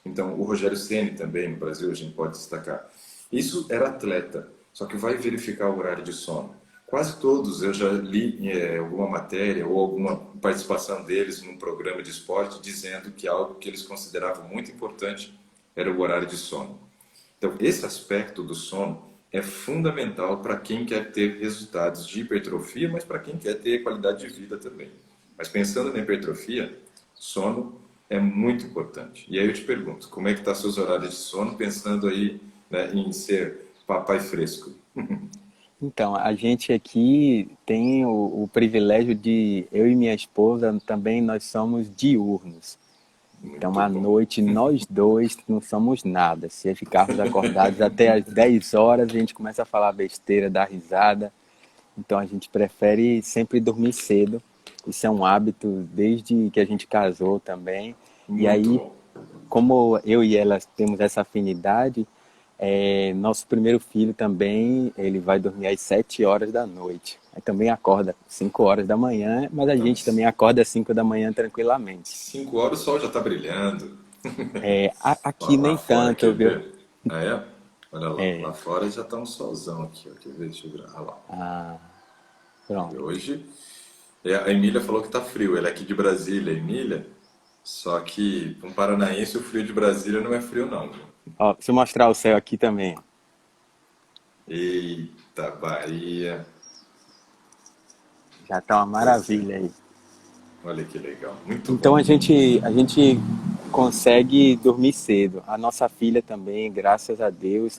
[SPEAKER 1] Então, o Rogério Ceni também, no Brasil, a gente pode destacar. Isso era atleta, só que vai verificar o horário de sono. Quase todos eu já li alguma matéria ou alguma participação deles num programa de esporte dizendo que algo que eles consideravam muito importante era o horário de sono. Então, esse aspecto do sono é fundamental para quem quer ter resultados de hipertrofia, mas para quem quer ter qualidade de vida também. Mas pensando na hipertrofia, sono é muito importante. E aí eu te pergunto, como é que está seus horários de sono, pensando aí, né, em ser papai fresco?
[SPEAKER 2] Então, a gente aqui tem o privilégio de, eu e minha esposa também, nós somos diurnos. Então,
[SPEAKER 1] Muito
[SPEAKER 2] à
[SPEAKER 1] bom.
[SPEAKER 2] noite, nós dois não somos nada. Se ficarmos acordados até às 10 horas, a gente começa a falar besteira, dar risada. Então, a gente prefere sempre dormir cedo. Isso é um hábito desde que a gente casou também. E
[SPEAKER 1] Muito
[SPEAKER 2] aí,
[SPEAKER 1] bom.
[SPEAKER 2] como eu e ela temos essa afinidade, nosso primeiro filho também, ele vai dormir às 7 horas da noite. Aí também acorda 5 horas da manhã, mas a
[SPEAKER 1] Então,
[SPEAKER 2] gente também acorda às 5 da manhã tranquilamente.
[SPEAKER 1] 5 horas o sol já está brilhando.
[SPEAKER 2] Aqui
[SPEAKER 1] Lá
[SPEAKER 2] nem
[SPEAKER 1] fora,
[SPEAKER 2] tanto,
[SPEAKER 1] quer
[SPEAKER 2] viu?
[SPEAKER 1] ver? Ah, é? Olha lá. Lá fora já está um solzão aqui, ó. Quer ver? Deixa eu virar. Olha lá.
[SPEAKER 2] Ah,
[SPEAKER 1] E
[SPEAKER 2] pronto.
[SPEAKER 1] hoje, a Emília falou que tá frio. Ela é aqui de Brasília, Emília. Só que, para um paranaense, o frio de Brasília não é frio, não, viu?
[SPEAKER 2] Ó, deixa eu mostrar o céu aqui também.
[SPEAKER 1] Eita, Bahia.
[SPEAKER 2] Já tá uma
[SPEAKER 1] Pois é.
[SPEAKER 2] maravilha aí.
[SPEAKER 1] Olha que legal. Muito
[SPEAKER 2] Então
[SPEAKER 1] bom.
[SPEAKER 2] a gente consegue dormir cedo. A nossa filha também, graças a Deus,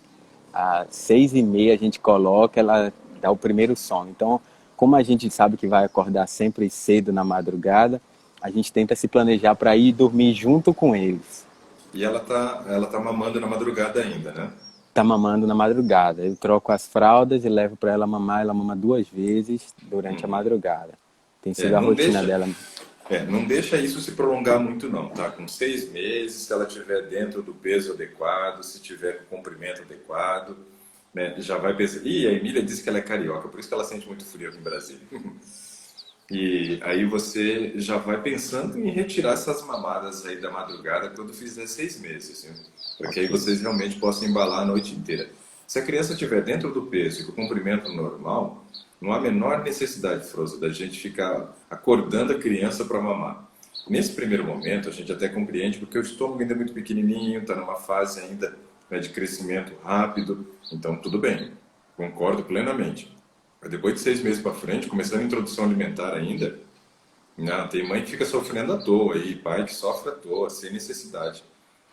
[SPEAKER 2] às 6h30 a gente coloca, ela dá o primeiro sono. Então, como a gente sabe que vai acordar sempre cedo na madrugada, a gente tenta se planejar para ir dormir junto com eles.
[SPEAKER 1] E ela tá mamando na madrugada ainda, né?
[SPEAKER 2] Tá mamando na madrugada. Eu troco as fraldas e levo para ela mamar. Ela mama 2 vezes durante a madrugada. Tem
[SPEAKER 1] É,
[SPEAKER 2] sido a
[SPEAKER 1] não
[SPEAKER 2] rotina
[SPEAKER 1] deixa,
[SPEAKER 2] dela.
[SPEAKER 1] não deixa isso se prolongar muito não, tá? Com 6 meses, se ela estiver dentro do peso adequado, se tiver com comprimento adequado, né, já vai pensar. Ih, a Emília disse que ela é carioca, por isso que ela sente muito frio aqui em Brasília. E aí você já vai pensando em retirar essas mamadas aí da madrugada quando fizer 6 meses, viu? Para que aí
[SPEAKER 2] Ok.
[SPEAKER 1] vocês realmente possam embalar a noite inteira. Se a criança estiver dentro do peso e com o comprimento normal, não há a menor necessidade, Froza, da gente ficar acordando a criança para mamar. Nesse primeiro momento, a gente até compreende porque o estômago ainda é muito pequenininho, está numa fase ainda, né, de crescimento rápido, então tudo bem, concordo plenamente. Mas depois de 6 meses para frente, começando a introdução alimentar ainda, não, tem mãe que fica sofrendo à toa e pai que sofre à toa, sem necessidade.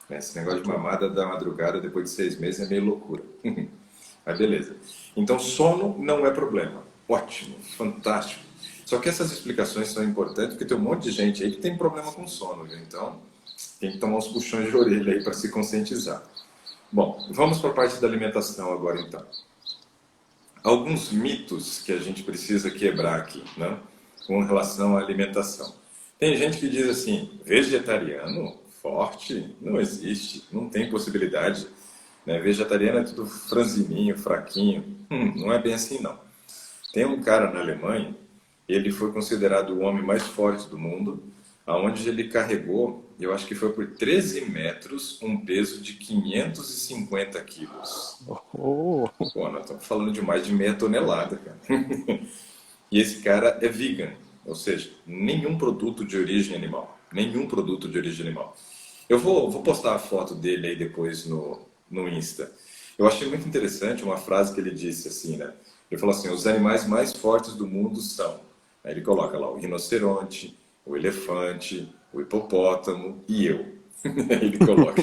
[SPEAKER 1] Esse negócio de
[SPEAKER 2] Ok.
[SPEAKER 1] mamada da madrugada depois de 6 meses é meio loucura. Mas beleza. Então, sono não é problema. Ótimo, fantástico. Só que essas explicações são importantes porque tem um monte de gente aí que tem problema com sono, viu? Então tem que tomar uns puxões de orelha aí para se conscientizar. Bom, vamos para a parte da alimentação agora então. Alguns mitos que a gente precisa quebrar aqui, né, com relação à alimentação. Tem gente que diz assim, vegetariano forte não existe, não tem possibilidade, né? Vegetariano é tudo franzininho, fraquinho. Não é bem assim não. Tem um cara na Alemanha, ele foi considerado o homem mais forte do mundo, aonde ele carregou, eu acho que foi por 13 metros, um peso de 550 quilos.
[SPEAKER 2] Oh,
[SPEAKER 1] Pô, nós estamos falando de mais de meia tonelada, cara. E esse cara é vegan, ou seja, nenhum produto de origem animal. Nenhum produto de origem animal. Eu vou postar a foto dele aí depois no Insta. Eu achei muito interessante uma frase que ele disse assim, né? Ele falou assim, os animais mais fortes do mundo são... Aí ele coloca lá o rinoceronte, o elefante, o hipopótamo e eu. Ele coloca.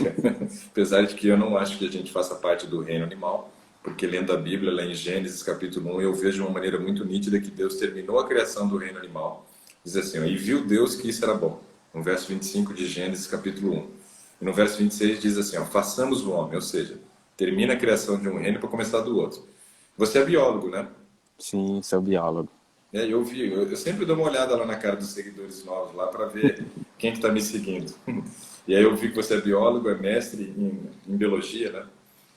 [SPEAKER 1] Apesar de que eu não acho que a gente faça parte do reino animal, porque lendo a Bíblia, lá em Gênesis capítulo 1, eu vejo de uma maneira muito nítida que Deus terminou a criação do reino animal. Diz assim, ó, e viu Deus que isso era bom. No verso 25 de Gênesis capítulo 1. E no verso 26 diz assim, ó, façamos o homem, ou seja, termina a criação de um reino para começar do outro. Você é biólogo, né?
[SPEAKER 2] Sim, sou biólogo.
[SPEAKER 1] Eu sempre dou uma olhada lá na cara dos seguidores novos lá para ver quem que está me seguindo. E aí eu vi que você é biólogo, é mestre em biologia, né?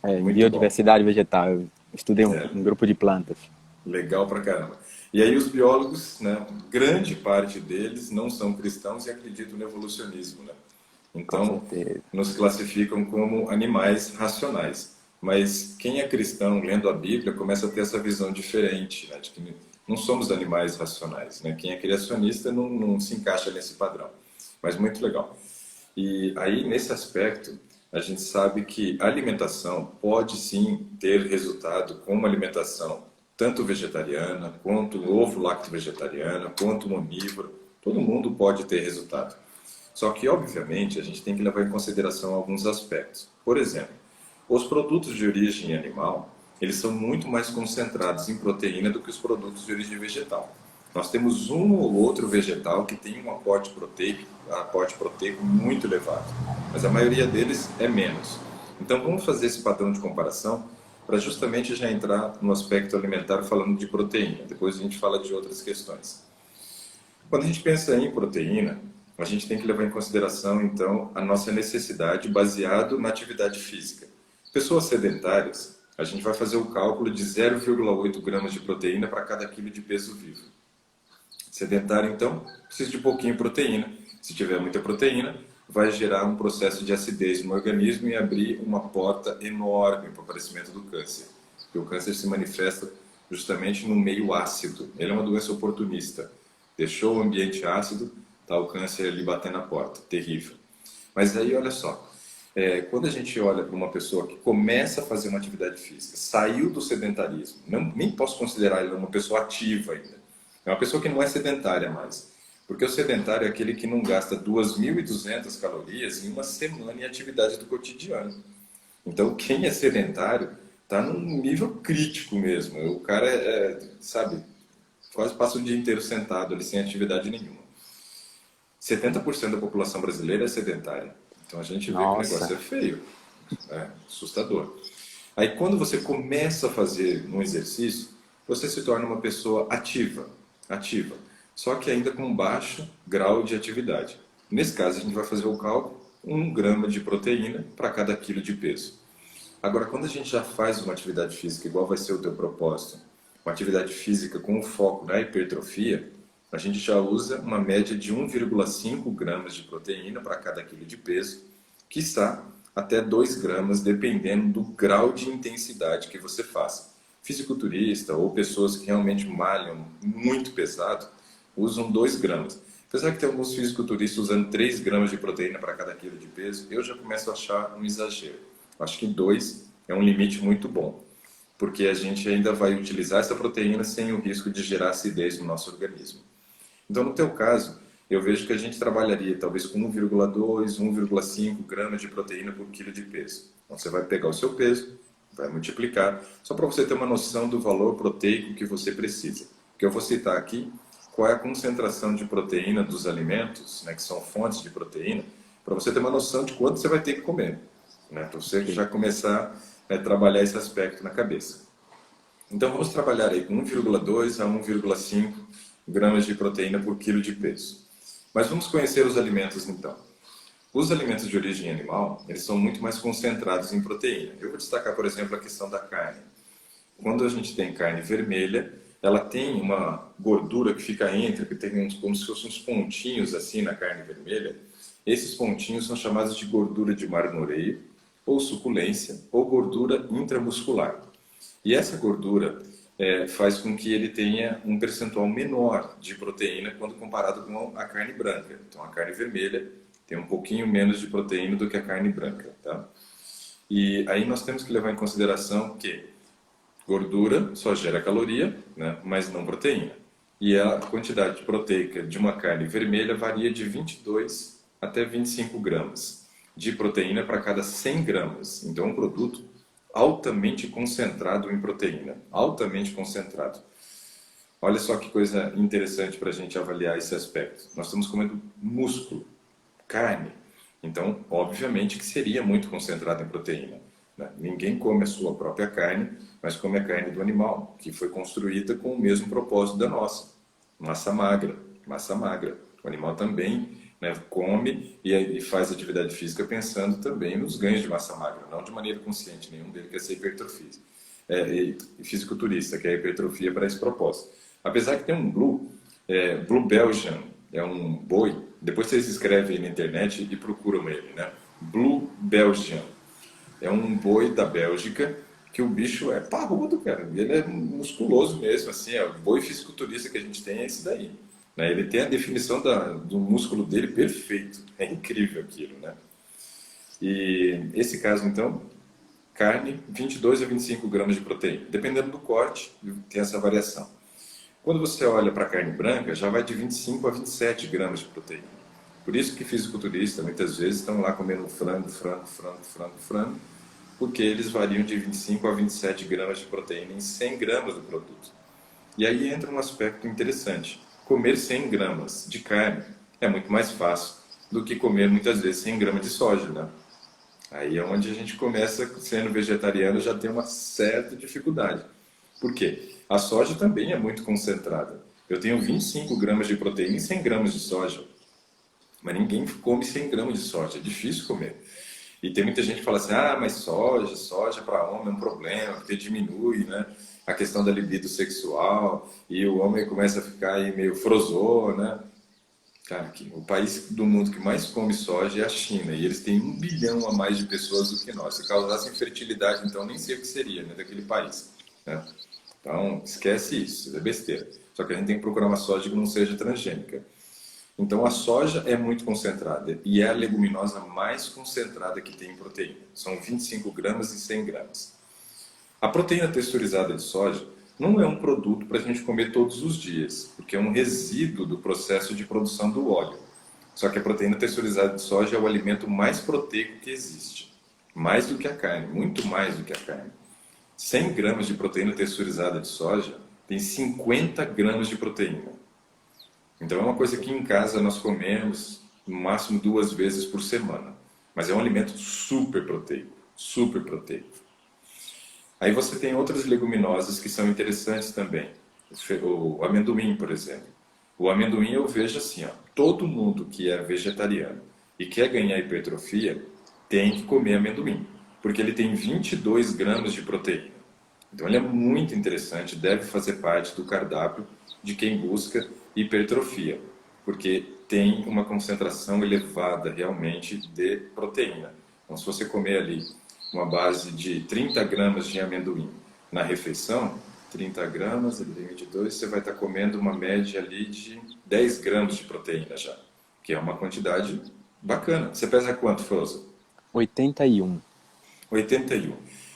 [SPEAKER 2] É, em
[SPEAKER 1] Muito bom.
[SPEAKER 2] biodiversidade vegetal. Eu estudei
[SPEAKER 1] É,
[SPEAKER 2] um grupo de plantas,
[SPEAKER 1] legal pra caramba. E aí os biólogos, né, grande parte deles não são cristãos e acreditam no evolucionismo, né?
[SPEAKER 2] com
[SPEAKER 1] Então,
[SPEAKER 2] certeza.
[SPEAKER 1] nos classificam como animais racionais. Mas quem é cristão lendo a Bíblia começa a ter essa visão diferente, né, de que não somos animais racionais, né? Quem é criacionista não se encaixa nesse padrão. Mas muito legal. E aí, nesse aspecto, a gente sabe que a alimentação pode sim ter resultado com uma alimentação tanto vegetariana, quanto ovo-lacto-vegetariana, quanto onívoro. Todo mundo pode ter resultado. Só que, obviamente, a gente tem que levar em consideração alguns aspectos. Por exemplo, os produtos de origem animal, eles são muito mais concentrados em proteína do que os produtos de origem vegetal. Nós temos um ou outro vegetal que tem um aporte proteico muito elevado, mas a maioria deles é menos. Então vamos fazer esse padrão de comparação para justamente já entrar no aspecto alimentar falando de proteína. Depois a gente fala de outras questões. Quando a gente pensa em proteína, a gente tem que levar em consideração, então, a nossa necessidade baseado na atividade física. Pessoas sedentárias, a gente vai fazer o cálculo de 0,8 gramas de proteína para cada quilo de peso vivo. Sedentário, então, precisa de pouquinho proteína. Se tiver muita proteína, vai gerar um processo de acidez no organismo e abrir uma porta enorme para o aparecimento do câncer. Porque o câncer se manifesta justamente no meio ácido. Ele é uma doença oportunista. Deixou o ambiente ácido, está o câncer ali batendo na porta. Terrível. Mas aí, olha só, quando a gente olha para uma pessoa que começa a fazer uma atividade física, saiu do sedentarismo, nem posso considerar ele uma pessoa ativa ainda. É uma pessoa que não é sedentária mais. Porque o sedentário é aquele que não gasta 2.200 calorias em uma semana em atividade do cotidiano. Então, quem é sedentário está num nível crítico mesmo. O cara, sabe, quase passa o dia inteiro sentado ali sem atividade nenhuma. 70% da população brasileira é sedentária. Então a gente vê que o negócio é
[SPEAKER 2] Nossa,
[SPEAKER 1] feio, assustador. Aí quando você começa a fazer um exercício, você se torna uma pessoa ativa, só que ainda com baixo grau de atividade. Nesse caso a gente vai fazer o cálculo, 1 grama de proteína para cada quilo de peso. Agora, quando a gente já faz uma atividade física, igual vai ser o teu propósito, uma atividade física com foco na hipertrofia, a gente já usa uma média de 1,5 gramas de proteína para cada quilo de peso, quiçá até 2 gramas, dependendo do grau de intensidade que você faça. Fisiculturista ou pessoas que realmente malham muito pesado, usam 2 gramas. Apesar que tem alguns fisiculturistas usando 3 gramas de proteína para cada quilo de peso, eu já começo a achar um exagero. Acho que 2 é um limite muito bom, porque a gente ainda vai utilizar essa proteína sem o risco de gerar acidez no nosso organismo. Então, no teu caso, eu vejo que a gente trabalharia talvez com 1,2, 1,5 gramas de proteína por quilo de peso. Então, você vai pegar o seu peso, vai multiplicar, só para você ter uma noção do valor proteico que você precisa. Que eu vou citar aqui qual é a concentração de proteína dos alimentos, né, que são fontes de proteína, para você ter uma noção de quanto você vai ter que comer, né, para você já começar a trabalhar esse aspecto na cabeça. Então, vamos trabalhar aí com 1,2 a 1,5 gramas de proteína por quilo de peso. Mas vamos conhecer os alimentos então. Os alimentos de origem animal, eles são muito mais concentrados em proteína. Eu vou destacar, por exemplo, a questão da carne. Quando a gente tem carne vermelha, ela tem uma gordura que fica entre, que tem como se fossem uns pontinhos assim na carne vermelha. Esses pontinhos são chamados de gordura de marmoreio, ou suculência, ou gordura intramuscular. E essa gordura faz com que ele tenha um percentual menor de proteína quando comparado com a carne branca. Então, a carne vermelha tem um pouquinho menos de proteína do que a carne branca, tá? E aí nós temos que levar em consideração que gordura só gera caloria, né, mas não proteína. E a quantidade proteica de uma carne vermelha varia de 22 até 25 gramas. de proteína para cada 100 gramas. Então, é um produto altamente concentrado em proteína, altamente concentrado. Olha só que coisa interessante para a gente avaliar esse aspecto. Nós estamos comendo músculo, carne. Então, obviamente que seria muito concentrado em proteína, né? Ninguém come a sua própria carne, mas come a carne do animal, que foi construída com o mesmo propósito da nossa. Massa magra, massa magra. O animal também, né, come e faz atividade física pensando também nos ganhos de massa magra, não de maneira consciente. Nenhum deles quer ser hipertrofia. E fisiculturista, que é a hipertrofia para esse propósito. Apesar que tem um Blue Belgian, é um boi, depois vocês escrevem aí na internet e procuram ele, né? Blue Belgian. É um boi da Bélgica que o bicho é parrudo, cara. Ele é musculoso mesmo, assim, é o boi fisiculturista que a gente tem é esse daí. Né? Ele tem a definição do músculo dele perfeito. É incrível aquilo, né? E esse caso, então, carne, 22 a 25 gramas de proteína. Dependendo do corte, tem essa variação. Quando você olha para a carne branca, já vai de 25 a 27 gramas de proteína. Por isso que fisiculturistas, muitas vezes, estão lá comendo frango, porque eles variam de 25 a 27 gramas de proteína em 100 gramas do produto. E aí entra um aspecto interessante. Comer 100 gramas de carne é muito mais fácil do que comer, muitas vezes, 100 gramas de soja, né? Aí é onde a gente começa, sendo vegetariano, já tem uma certa dificuldade. Por quê? A soja também é muito concentrada. Eu tenho 25 gramas de proteína e 100 gramas de soja. Mas ninguém come 100 gramas de soja, é difícil comer. E tem muita gente que fala assim, mas soja para homem é um problema, porque diminui, né, a questão da libido sexual, e o homem começa a ficar aí meio frozô, né? Cara, o país do mundo que mais come soja é a China, e eles têm 1 bilhão a mais de pessoas do que nós. Se causasse infertilidade, então nem sei o que seria, né, daquele país, né? Então, esquece isso é besteira. Só que a gente tem que procurar uma soja que não seja transgênica. Então, a soja é muito concentrada e é a leguminosa mais concentrada que tem em proteína. São 25 gramas e 100 gramas. A proteína texturizada de soja não é um produto para a gente comer todos os dias, porque é um resíduo do processo de produção do óleo. Só que a proteína texturizada de soja é o alimento mais proteico que existe. Mais do que a carne, muito mais do que a carne. 100 gramas de proteína texturizada de soja tem 50 gramas de proteína. Então é uma coisa que em casa nós comemos no máximo 2 vezes por semana. Mas é um alimento super proteico, super proteico. Aí você tem outras leguminosas que são interessantes também. O amendoim, por exemplo. O amendoim eu vejo assim, ó, todo mundo que é vegetariano e quer ganhar hipertrofia tem que comer amendoim, porque ele tem 22 gramas de proteína. Então ele é muito interessante, deve fazer parte do cardápio de quem busca hipertrofia, porque tem uma concentração elevada realmente de proteína. Então se você comer ali uma base de 30 gramas de amendoim na refeição, 30 gramas, ele tem 22, você vai estar comendo uma média ali de 10 gramas de proteína já, que é uma quantidade bacana. Você pesa quanto, Frozen?
[SPEAKER 2] 81.
[SPEAKER 1] 81.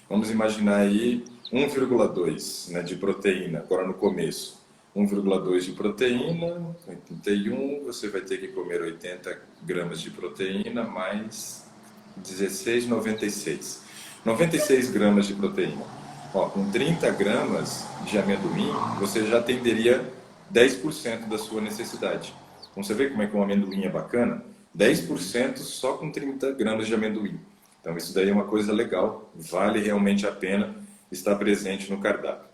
[SPEAKER 1] Vamos imaginar aí 1,2, né, de proteína, agora no começo. 1,2 de proteína, 81, você vai ter que comer 80 gramas de proteína mais 16, 96. 96 gramas de proteína. Ó, com 30 gramas de amendoim, você já atenderia 10% da sua necessidade. Então você vê como é que um amendoim é bacana? 10% só com 30 gramas de amendoim. Então isso daí é uma coisa legal, vale realmente a pena estar presente no cardápio.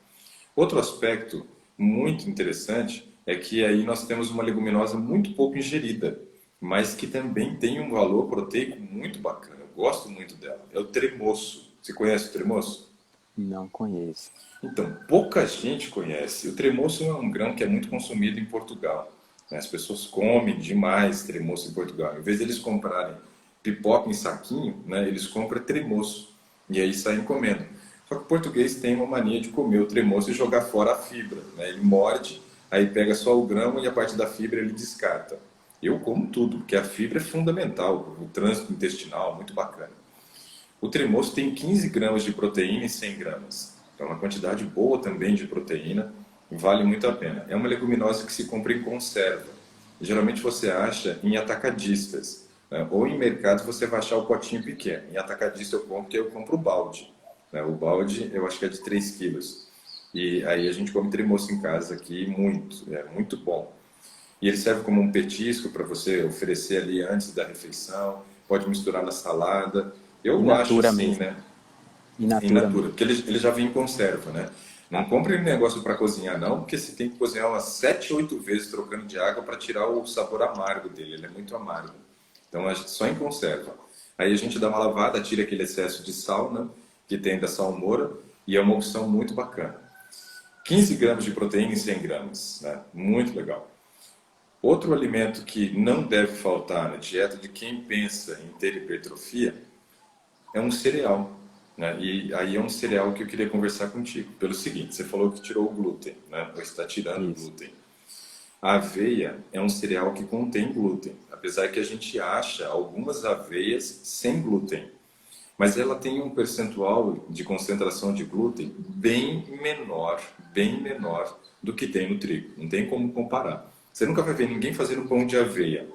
[SPEAKER 1] Outro aspecto muito interessante é que aí nós temos uma leguminosa muito pouco ingerida, mas que também tem um valor proteico muito bacana. Eu gosto muito dela. É o tremoço. Você conhece o tremoço?
[SPEAKER 2] Não conheço.
[SPEAKER 1] Então, pouca gente conhece. O tremoço é um grão que é muito consumido em Portugal. As pessoas comem demais tremoço em Portugal. Em vez de eles comprarem pipoca em saquinho, né, eles compram tremoço. E aí saem comendo. Só que o português tem uma mania de comer o tremoço e jogar fora a fibra, né? Ele morde, aí pega só o grão e a parte da fibra ele descarta. Eu como tudo, porque a fibra é fundamental, o trânsito intestinal, muito bacana. O tremoço tem 15 gramas de proteína e 100 gramas. Então é uma quantidade boa também de proteína, vale muito a pena. É uma leguminosa que se compra em conserva. Geralmente você acha em atacadistas. né? Ou em mercado você vai achar o potinho pequeno. Em atacadista eu compro o balde, né? O balde eu acho que é de 3 quilos. E aí a gente come tremoço em casa aqui muito, é muito bom. E ele serve como um petisco para você oferecer ali antes da refeição, pode misturar na salada.
[SPEAKER 2] In
[SPEAKER 1] Eu acho
[SPEAKER 2] natura
[SPEAKER 1] assim,
[SPEAKER 2] mesmo.
[SPEAKER 1] né?
[SPEAKER 2] In
[SPEAKER 1] In
[SPEAKER 2] natura
[SPEAKER 1] natura,
[SPEAKER 2] mesmo.
[SPEAKER 1] porque ele já vem em conserva, né? Não
[SPEAKER 2] Ah,
[SPEAKER 1] compre negócio para cozinhar não, porque você tem que cozinhar umas 7, 8 vezes trocando de água para tirar o sabor amargo dele, ele é muito amargo. Então a gente só em conserva. Aí a gente dá uma lavada, tira aquele excesso de sal, né, que tem da salmoura, e é uma opção muito bacana. 15 gramas de proteína em 100 gramas, né? Muito legal. Outro alimento que não deve faltar na dieta de quem pensa em ter hipertrofia é um cereal, né? E aí é um cereal que eu queria conversar contigo. Pelo seguinte, você falou que tirou o glúten, né? Ou está tirando o
[SPEAKER 2] isso.
[SPEAKER 1] glúten. A aveia é um cereal que contém glúten, apesar que a gente acha algumas aveias sem glúten, mas ela tem um percentual de concentração de glúten bem menor do que tem no trigo. Não tem como comparar. Você nunca vai ver ninguém fazendo pão de aveia.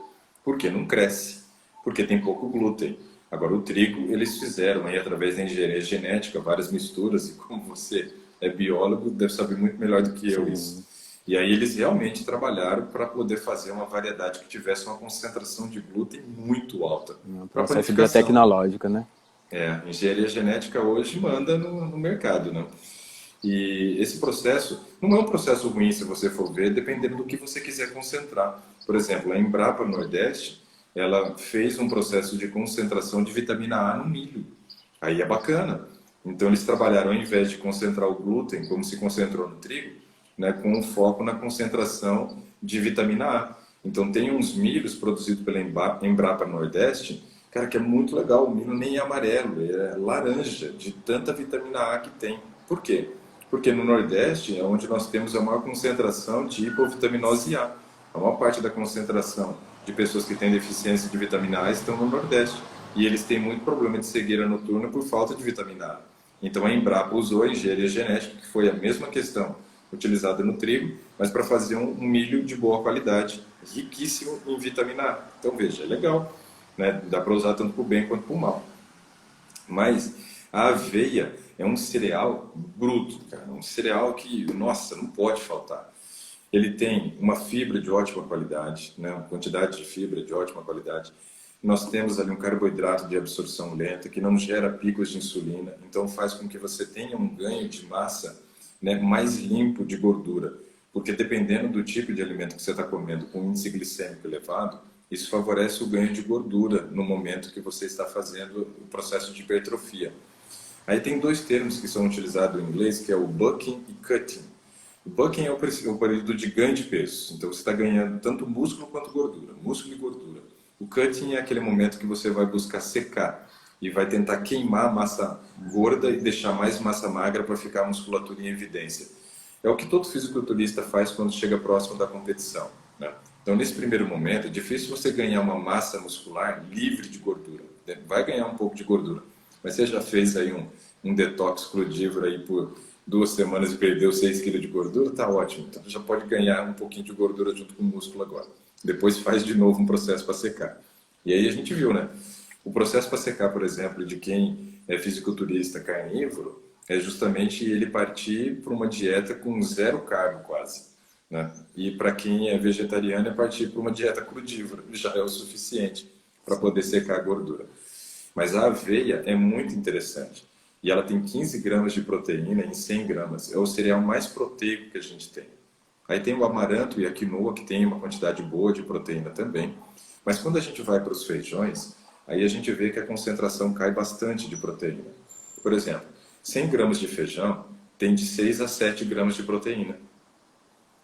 [SPEAKER 1] Por quê? Não cresce. Porque tem pouco glúten. Agora, o trigo, eles fizeram aí, através da engenharia genética, várias misturas, e como você é biólogo, deve saber muito melhor do que eu isso.
[SPEAKER 2] Sim.
[SPEAKER 1] E aí eles realmente trabalharam para poder fazer uma variedade que tivesse uma concentração de glúten muito alta
[SPEAKER 2] Um
[SPEAKER 1] para
[SPEAKER 2] processo
[SPEAKER 1] panificação.
[SPEAKER 2] biotecnológico, né?
[SPEAKER 1] A engenharia genética hoje manda no mercado, né? E esse processo não é um processo ruim se você for ver, dependendo do que você quiser concentrar. Por exemplo, a Embrapa Nordeste, ela fez um processo de concentração de vitamina A no milho. Aí é bacana. Então eles trabalharam, ao invés de concentrar o glúten, como se concentrou no trigo, né, com um foco na concentração de vitamina A. Então tem uns milhos produzidos pela Embrapa Nordeste, cara, que é muito legal. O milho nem é amarelo, é laranja, de tanta vitamina A que tem. Por quê? Porque no Nordeste é onde nós temos a maior concentração de hipovitaminose A. A maior parte da concentração de pessoas que têm deficiência de vitamina A estão no Nordeste. E eles têm muito problema de cegueira noturna por falta de vitamina A. Então a Embrapa usou a engenharia genética, que foi a mesma questão utilizada no trigo, mas para fazer um milho de boa qualidade, riquíssimo em vitamina A. Então veja, é legal, né? Dá para usar tanto para o bem quanto para o mal. Mas a aveia é um cereal bruto, cara, um cereal que, nossa, não pode faltar. Ele tem uma fibra de ótima qualidade, né? Uma quantidade de fibra de ótima qualidade. Nós temos ali um carboidrato de absorção lenta que não gera picos de insulina, então faz com que você tenha um ganho de massa, né, mais limpo de gordura, porque dependendo do tipo de alimento que você está comendo com índice glicêmico elevado, isso favorece o ganho de gordura no momento que você está fazendo o processo de hipertrofia. Aí tem dois termos que são utilizados em inglês, que é o bulking e cutting. O bulking é o período de ganho de peso, então você está ganhando tanto músculo quanto gordura, músculo e gordura. O cutting é aquele momento que você vai buscar secar e vai tentar queimar a massa gorda e deixar mais massa magra para ficar a musculatura em evidência. É o que todo fisiculturista faz quando chega próximo da competição, né? Então, nesse primeiro momento, é difícil você ganhar uma massa muscular livre de gordura. Vai ganhar um pouco de gordura, mas você já fez aí um detox crudívoro aí por 2 semanas e perdeu 6 quilos de gordura, tá ótimo. Então já pode ganhar um pouquinho de gordura junto com o músculo agora. Depois faz de novo um processo para secar. E aí a gente viu, né? O processo para secar, por exemplo, de quem é fisiculturista carnívoro, é justamente ele partir para uma dieta com zero carbo quase, né? E para quem é vegetariano é partir para uma dieta crudívora, já é o suficiente para poder secar a gordura. Mas a aveia é muito interessante. E ela tem 15 gramas de proteína em 100 gramas. É o cereal mais proteico que a gente tem. Aí tem o amaranto e a quinoa, que tem uma quantidade boa de proteína também. Mas quando a gente vai para os feijões, aí a gente vê que a concentração cai bastante de proteína. Por exemplo, 100 gramas de feijão tem de 6 a 7 gramas de proteína.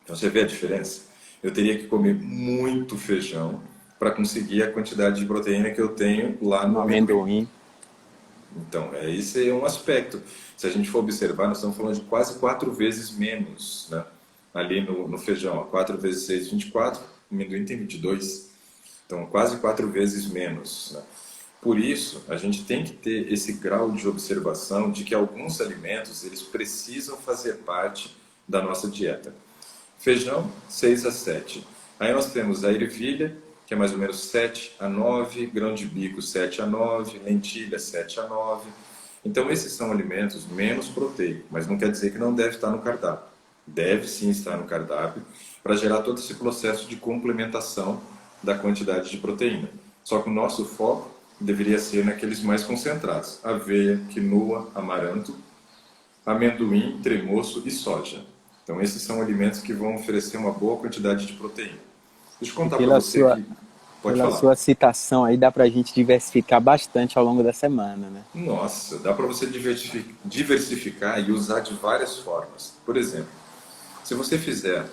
[SPEAKER 1] Então você vê a diferença? Eu teria que comer muito feijão para conseguir a quantidade de proteína que eu tenho lá
[SPEAKER 2] No
[SPEAKER 1] no amendoim.
[SPEAKER 2] amendoim.
[SPEAKER 1] Então, esse é um aspecto. Se a gente for observar, nós estamos falando de quase 4 vezes menos, né? Ali no feijão, 4 vezes 6, 24, o amendoim tem 22. Então, quase 4 vezes menos, né? Por isso, a gente tem que ter esse grau de observação de que alguns alimentos eles precisam fazer parte da nossa dieta. Feijão, 6 a 7. Aí nós temos a ervilha, que é mais ou menos 7 a 9, grão de bico 7 a 9, lentilha 7 a 9. Então esses são alimentos menos proteicos, mas não quer dizer que não deve estar no cardápio. Deve sim estar no cardápio para gerar todo esse processo de complementação da quantidade de proteína. Só que o nosso foco deveria ser naqueles mais concentrados: aveia, quinoa, amaranto, amendoim, tremoço e soja. Então esses são alimentos que vão oferecer uma boa quantidade de proteína. Deixa eu
[SPEAKER 2] E
[SPEAKER 1] contar para você que... Pode
[SPEAKER 2] pela
[SPEAKER 1] falar.
[SPEAKER 2] sua citação aí, dá pra gente diversificar bastante ao longo da semana, né?
[SPEAKER 1] Nossa, dá para você diversificar e usar de várias formas. Por exemplo, se você fizer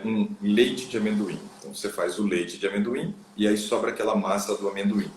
[SPEAKER 1] um leite de amendoim, então você faz o leite de amendoim e aí sobra aquela massa do amendoim.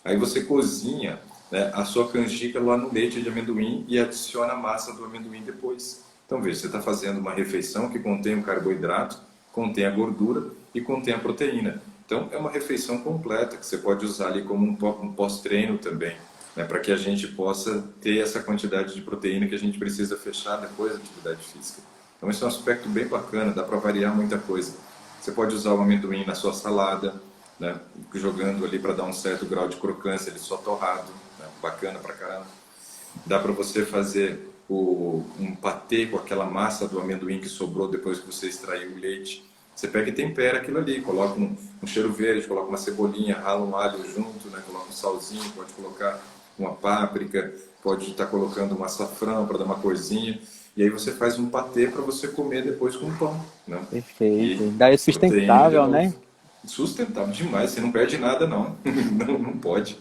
[SPEAKER 1] Aí você cozinha, né, a sua canjica lá no leite de amendoim e adiciona a massa do amendoim depois. Então veja, você está fazendo uma refeição que contém o carboidrato, contém a gordura e contém a proteína. Então é uma refeição completa que você pode usar ali como um pós-treino também, né, para que a gente possa ter essa quantidade de proteína que a gente precisa fechar depois da atividade física. Então esse é um aspecto bem bacana, dá para variar muita coisa. Você pode usar o amendoim na sua salada, né, jogando ali para dar um certo grau de crocância, ele só torrado, né, bacana pra caramba. Dá para você fazer um patê com aquela massa do amendoim que sobrou depois que você extraiu o leite. Você pega e tempera aquilo ali, coloca um cheiro verde, coloca uma cebolinha, rala um alho junto, né, coloca um salzinho, pode colocar uma páprica, pode estar colocando um açafrão para dar uma corzinha. E aí você faz um patê para você comer depois com pão, né?
[SPEAKER 2] Perfeito.
[SPEAKER 1] E
[SPEAKER 2] Daí é
[SPEAKER 1] proteína de
[SPEAKER 2] sustentável,
[SPEAKER 1] novo.
[SPEAKER 2] né?
[SPEAKER 1] Sustentável demais, você não perde nada não. Não pode.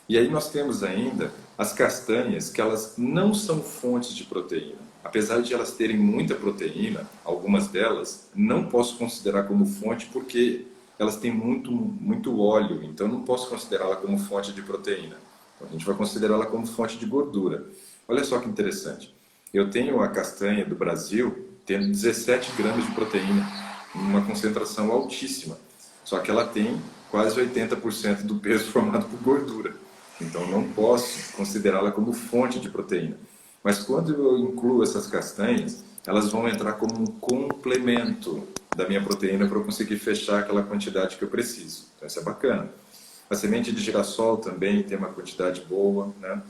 [SPEAKER 1] E aí nós temos ainda as castanhas, que elas não são fontes de proteína. Apesar de elas terem muita proteína, algumas delas, não posso considerar como fonte porque elas têm muito óleo, então não posso considerá-la como fonte de proteína. Então, a gente vai considerá-la como fonte de gordura. Olha só que interessante. Eu tenho a castanha do Brasil tendo 17 gramas de proteína, uma concentração altíssima. Só que ela tem quase 80% do peso formado por gordura. Então não posso considerá-la como fonte de proteína. Mas quando eu incluo essas castanhas, elas vão entrar como um complemento da minha proteína para eu conseguir fechar aquela quantidade que eu preciso. Então isso é bacana. A semente de girassol também tem uma quantidade boa, né?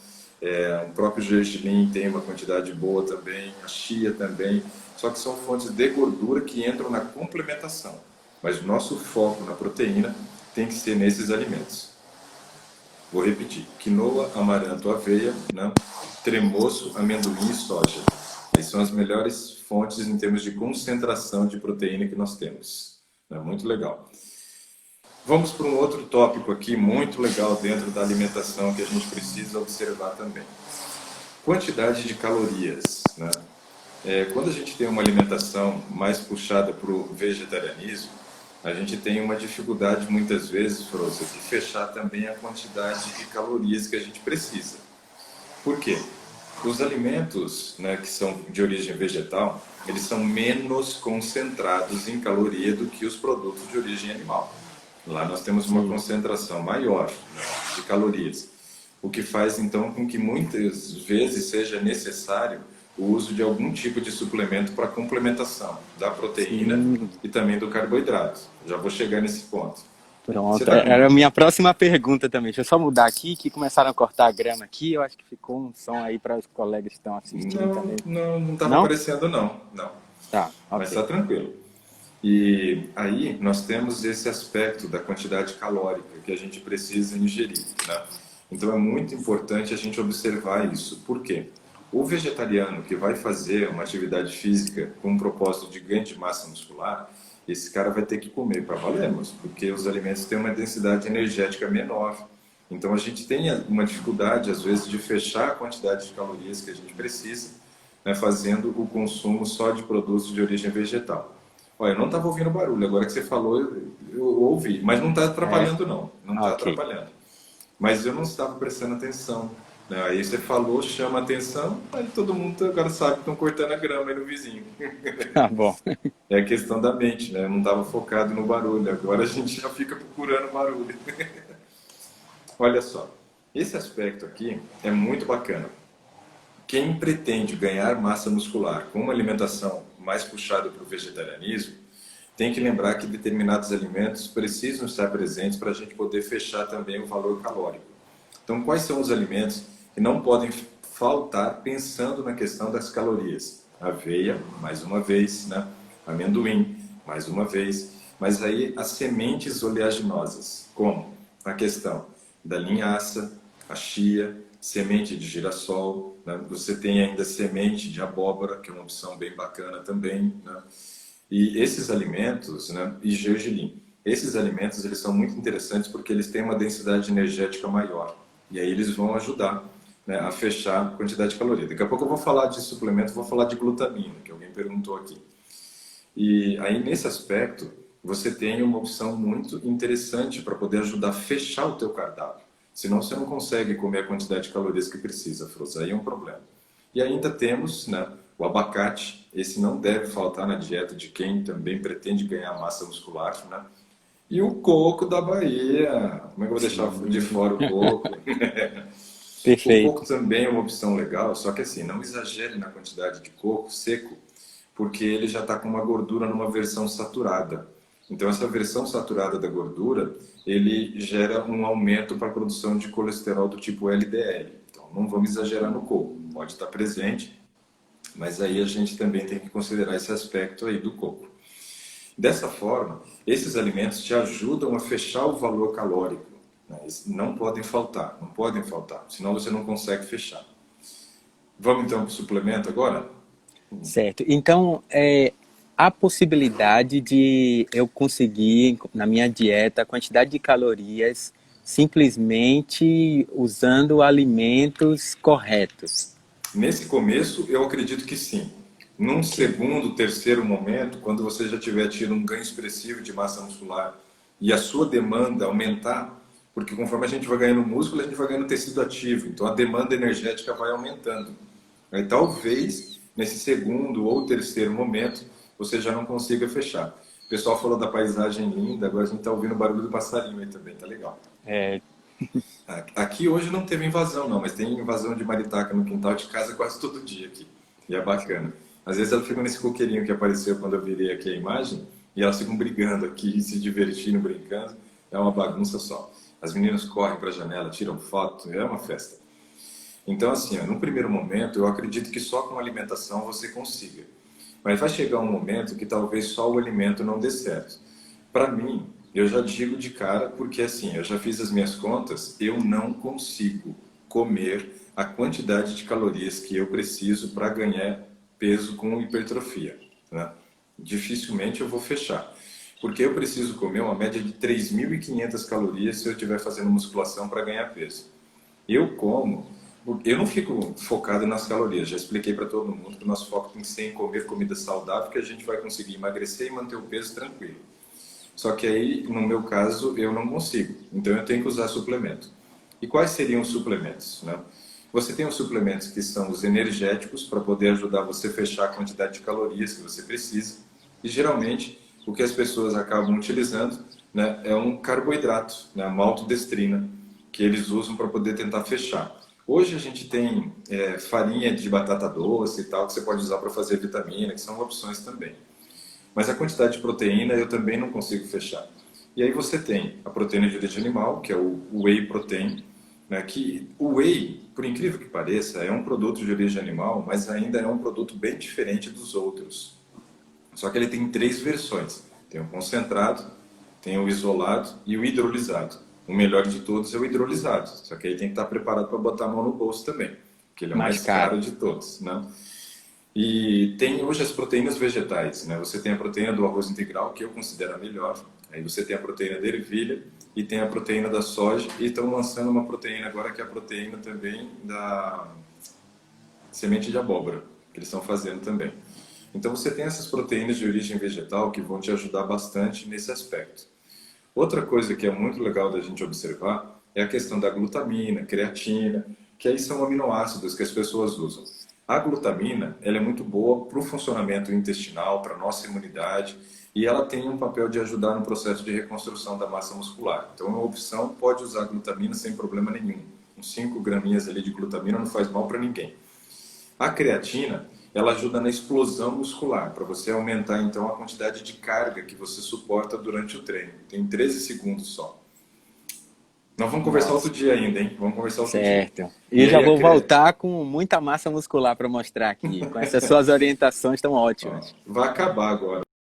[SPEAKER 1] O próprio gergelim tem uma quantidade boa também, a chia também. Só que são fontes de gordura que entram na complementação. Mas o nosso foco na proteína tem que ser nesses alimentos. Vou repetir: quinoa, amaranto, aveia, né? Tremoço, amendoim e soja. Essas são as melhores fontes em termos de concentração de proteína que nós temos. É muito legal. Vamos para um outro tópico aqui, muito legal dentro da alimentação que a gente precisa observar também. Quantidade de calorias, né? Quando a gente tem uma alimentação mais puxada para o vegetarianismo, a gente tem uma dificuldade muitas vezes, Frozen, de fechar também a quantidade de calorias que a gente precisa. Por quê? Os alimentos, né, que são de origem vegetal, eles são menos concentrados em caloria do que os produtos de origem animal. Lá nós temos uma
[SPEAKER 2] Sim.
[SPEAKER 1] concentração maior, né, de calorias, o que faz então com que muitas vezes seja necessário o uso de algum tipo de suplemento para complementação da proteína
[SPEAKER 2] Sim.
[SPEAKER 1] e também do carboidrato. Já vou chegar nesse ponto. Você
[SPEAKER 2] Pronto.
[SPEAKER 1] está com...
[SPEAKER 2] Era a minha próxima pergunta também. Deixa eu só mudar aqui, que começaram a cortar a grama aqui. Eu acho que ficou um som aí para os colegas que estão assistindo
[SPEAKER 1] Não,
[SPEAKER 2] também.
[SPEAKER 1] não estava
[SPEAKER 2] Não?
[SPEAKER 1] aparecendo não, não.
[SPEAKER 2] Tá,
[SPEAKER 1] Mas
[SPEAKER 2] ok.
[SPEAKER 1] está tranquilo. E aí nós temos esse aspecto da quantidade calórica que a gente precisa ingerir, né? Então é muito importante a gente observar isso. Por quê? O vegetariano que vai fazer uma atividade física com um propósito de ganho de massa muscular, esse cara vai ter que comer para valermos, porque os alimentos têm uma densidade energética menor. Então a gente tem uma dificuldade, às vezes, de fechar a quantidade de calorias que a gente precisa, né, fazendo o consumo só de produtos de origem vegetal. Olha, eu não estava ouvindo barulho, agora que você falou, eu ouvi, mas não está
[SPEAKER 2] É,
[SPEAKER 1] atrapalhando não, não está
[SPEAKER 2] ok.
[SPEAKER 1] atrapalhando. Mas eu não estava prestando atenção, né? Aí você falou, chama atenção, aí todo mundo agora sabe que estão cortando a grama aí no vizinho.
[SPEAKER 2] Tá bom.
[SPEAKER 1] É a questão da mente, né? Eu não estava focado no barulho, agora a gente já fica procurando barulho. Olha só, esse aspecto aqui é muito bacana. Quem pretende ganhar massa muscular com uma alimentação mais puxada para o vegetarianismo, tem que lembrar que determinados alimentos precisam estar presentes para a gente poder fechar também o valor calórico. Então, quais são os alimentos que não podem faltar pensando na questão das calorias? Aveia, mais uma vez, né? Amendoim, mais uma vez. Mas aí as sementes oleaginosas, como a questão da linhaça, a chia, semente de girassol, né? Você tem ainda semente de abóbora, que é uma opção bem bacana também, né? E esses alimentos, né, e gergelim, esses alimentos eles são muito interessantes porque eles têm uma densidade energética maior. E aí eles vão ajudar, né, a fechar a quantidade de caloria. Daqui a pouco eu vou falar de suplemento, vou falar de glutamina, que alguém perguntou aqui. E aí nesse aspecto, você tem uma opção muito interessante para poder ajudar a fechar o teu cardápio. Senão você não consegue comer a quantidade de calorias que precisa, Froz. Aí é um problema. E ainda temos, né, o abacate. Esse não deve faltar na dieta de quem também pretende ganhar massa muscular, né? E o coco da Bahia. Como é que eu vou deixar de fora o coco? O coco
[SPEAKER 2] Perfeito.
[SPEAKER 1] também é uma opção legal, só que assim, não exagere na quantidade de coco seco, porque ele já está com uma gordura numa versão saturada. Então, essa versão saturada da gordura, ele gera um aumento para a produção de colesterol do tipo LDL. Então, não vamos exagerar no coco. Pode estar presente, mas aí a gente também tem que considerar esse aspecto aí do coco. Dessa forma, esses alimentos te ajudam a fechar o valor calórico, né? Não podem faltar, não podem faltar, senão você não consegue fechar. Vamos então para o suplemento agora?
[SPEAKER 2] Certo. Então, há possibilidade de eu conseguir, na minha dieta, a quantidade de calorias simplesmente usando alimentos corretos.
[SPEAKER 1] Nesse começo, eu acredito que sim. Num
[SPEAKER 2] Ok.
[SPEAKER 1] segundo, terceiro momento, quando você já tiver tido um ganho expressivo de massa muscular e a sua demanda aumentar, porque conforme a gente vai ganhando músculo, a gente vai ganhando tecido ativo, então a demanda energética vai aumentando. Aí talvez, nesse segundo ou terceiro momento, você já não consiga fechar. O pessoal falou da paisagem linda, agora a gente está ouvindo o barulho do passarinho aí também, tá legal.
[SPEAKER 2] É,
[SPEAKER 1] Aqui hoje não teve invasão não, mas tem invasão de maritaca no quintal de casa quase todo dia aqui. E é bacana. Às vezes ela fica nesse coqueirinho que apareceu quando eu virei aqui a imagem, e elas ficam brigando aqui, se divertindo, brincando. É uma bagunça só. As meninas correm para a janela, tiram foto, é uma festa. Então, assim, ó, num primeiro momento, eu acredito que só com alimentação você consiga. Mas vai chegar um momento que talvez só o alimento não dê certo. Para mim, eu já digo de cara, porque assim, eu já fiz as minhas contas, eu não consigo comer a quantidade de calorias que eu preciso para ganhar peso com hipertrofia, né? Dificilmente eu vou fechar. Porque eu preciso comer uma média de 3.500 calorias se eu estiver fazendo musculação para ganhar peso. Eu como, eu não fico focado nas calorias, já expliquei para todo mundo que o nosso foco tem que ser em comer comida saudável, que a gente vai conseguir emagrecer e manter o peso tranquilo. Só que aí, no meu caso, eu não consigo, então eu tenho que usar suplemento. E quais seriam os suplementos, né? Você tem os suplementos que são os energéticos, para poder ajudar você a fechar a quantidade de calorias que você precisa. E geralmente, o que as pessoas acabam utilizando, né, é um carboidrato, né, uma maltodestrina, que eles usam para poder tentar fechar. Hoje a gente tem farinha de batata doce e tal, que você pode usar para fazer vitamina, que são opções também. Mas a quantidade de proteína eu também não consigo fechar. E aí você tem a proteína de origem animal, que é o whey protein, né, que o whey, por incrível que pareça, é um produto de origem animal, mas ainda é um produto bem diferente dos outros. Só que ele tem três versões. Tem o concentrado, tem o isolado e o hidrolisado. O melhor de todos é o hidrolisado. Só que aí tem que estar preparado para botar a mão no bolso também, porque ele é o
[SPEAKER 2] mais
[SPEAKER 1] mais caro
[SPEAKER 2] caro.
[SPEAKER 1] de todos, né? E tem hoje as proteínas vegetais, né? Você tem a proteína do arroz integral, que eu considero a melhor. Aí você tem a proteína da ervilha e tem a proteína da soja. E estão lançando uma proteína agora que é a proteína também da semente de abóbora, que eles estão fazendo também. Então você tem essas proteínas de origem vegetal que vão te ajudar bastante nesse aspecto. Outra coisa que é muito legal da gente observar é a questão da glutamina, creatina, que aí são aminoácidos que as pessoas usam. A glutamina, ela é muito boa para o funcionamento intestinal, para a nossa imunidade, e ela tem um papel de ajudar no processo de reconstrução da massa muscular. Então, uma opção pode usar glutamina sem problema nenhum. Uns 5 graminhas ali de glutamina não faz mal para ninguém. A creatina, ela ajuda na explosão muscular, para você aumentar então a quantidade de carga que você suporta durante o treino. Tem 13 segundos só. Nós vamos conversar outro
[SPEAKER 2] Nossa,
[SPEAKER 1] dia ainda, hein? Vamos conversar outro dia.
[SPEAKER 2] certo. E
[SPEAKER 1] E
[SPEAKER 2] já
[SPEAKER 1] aí a
[SPEAKER 2] vou
[SPEAKER 1] cre...
[SPEAKER 2] voltar com muita massa muscular para mostrar aqui, com essas suas orientações tão
[SPEAKER 1] Ó,
[SPEAKER 2] ótimas.
[SPEAKER 1] vai acabar agora.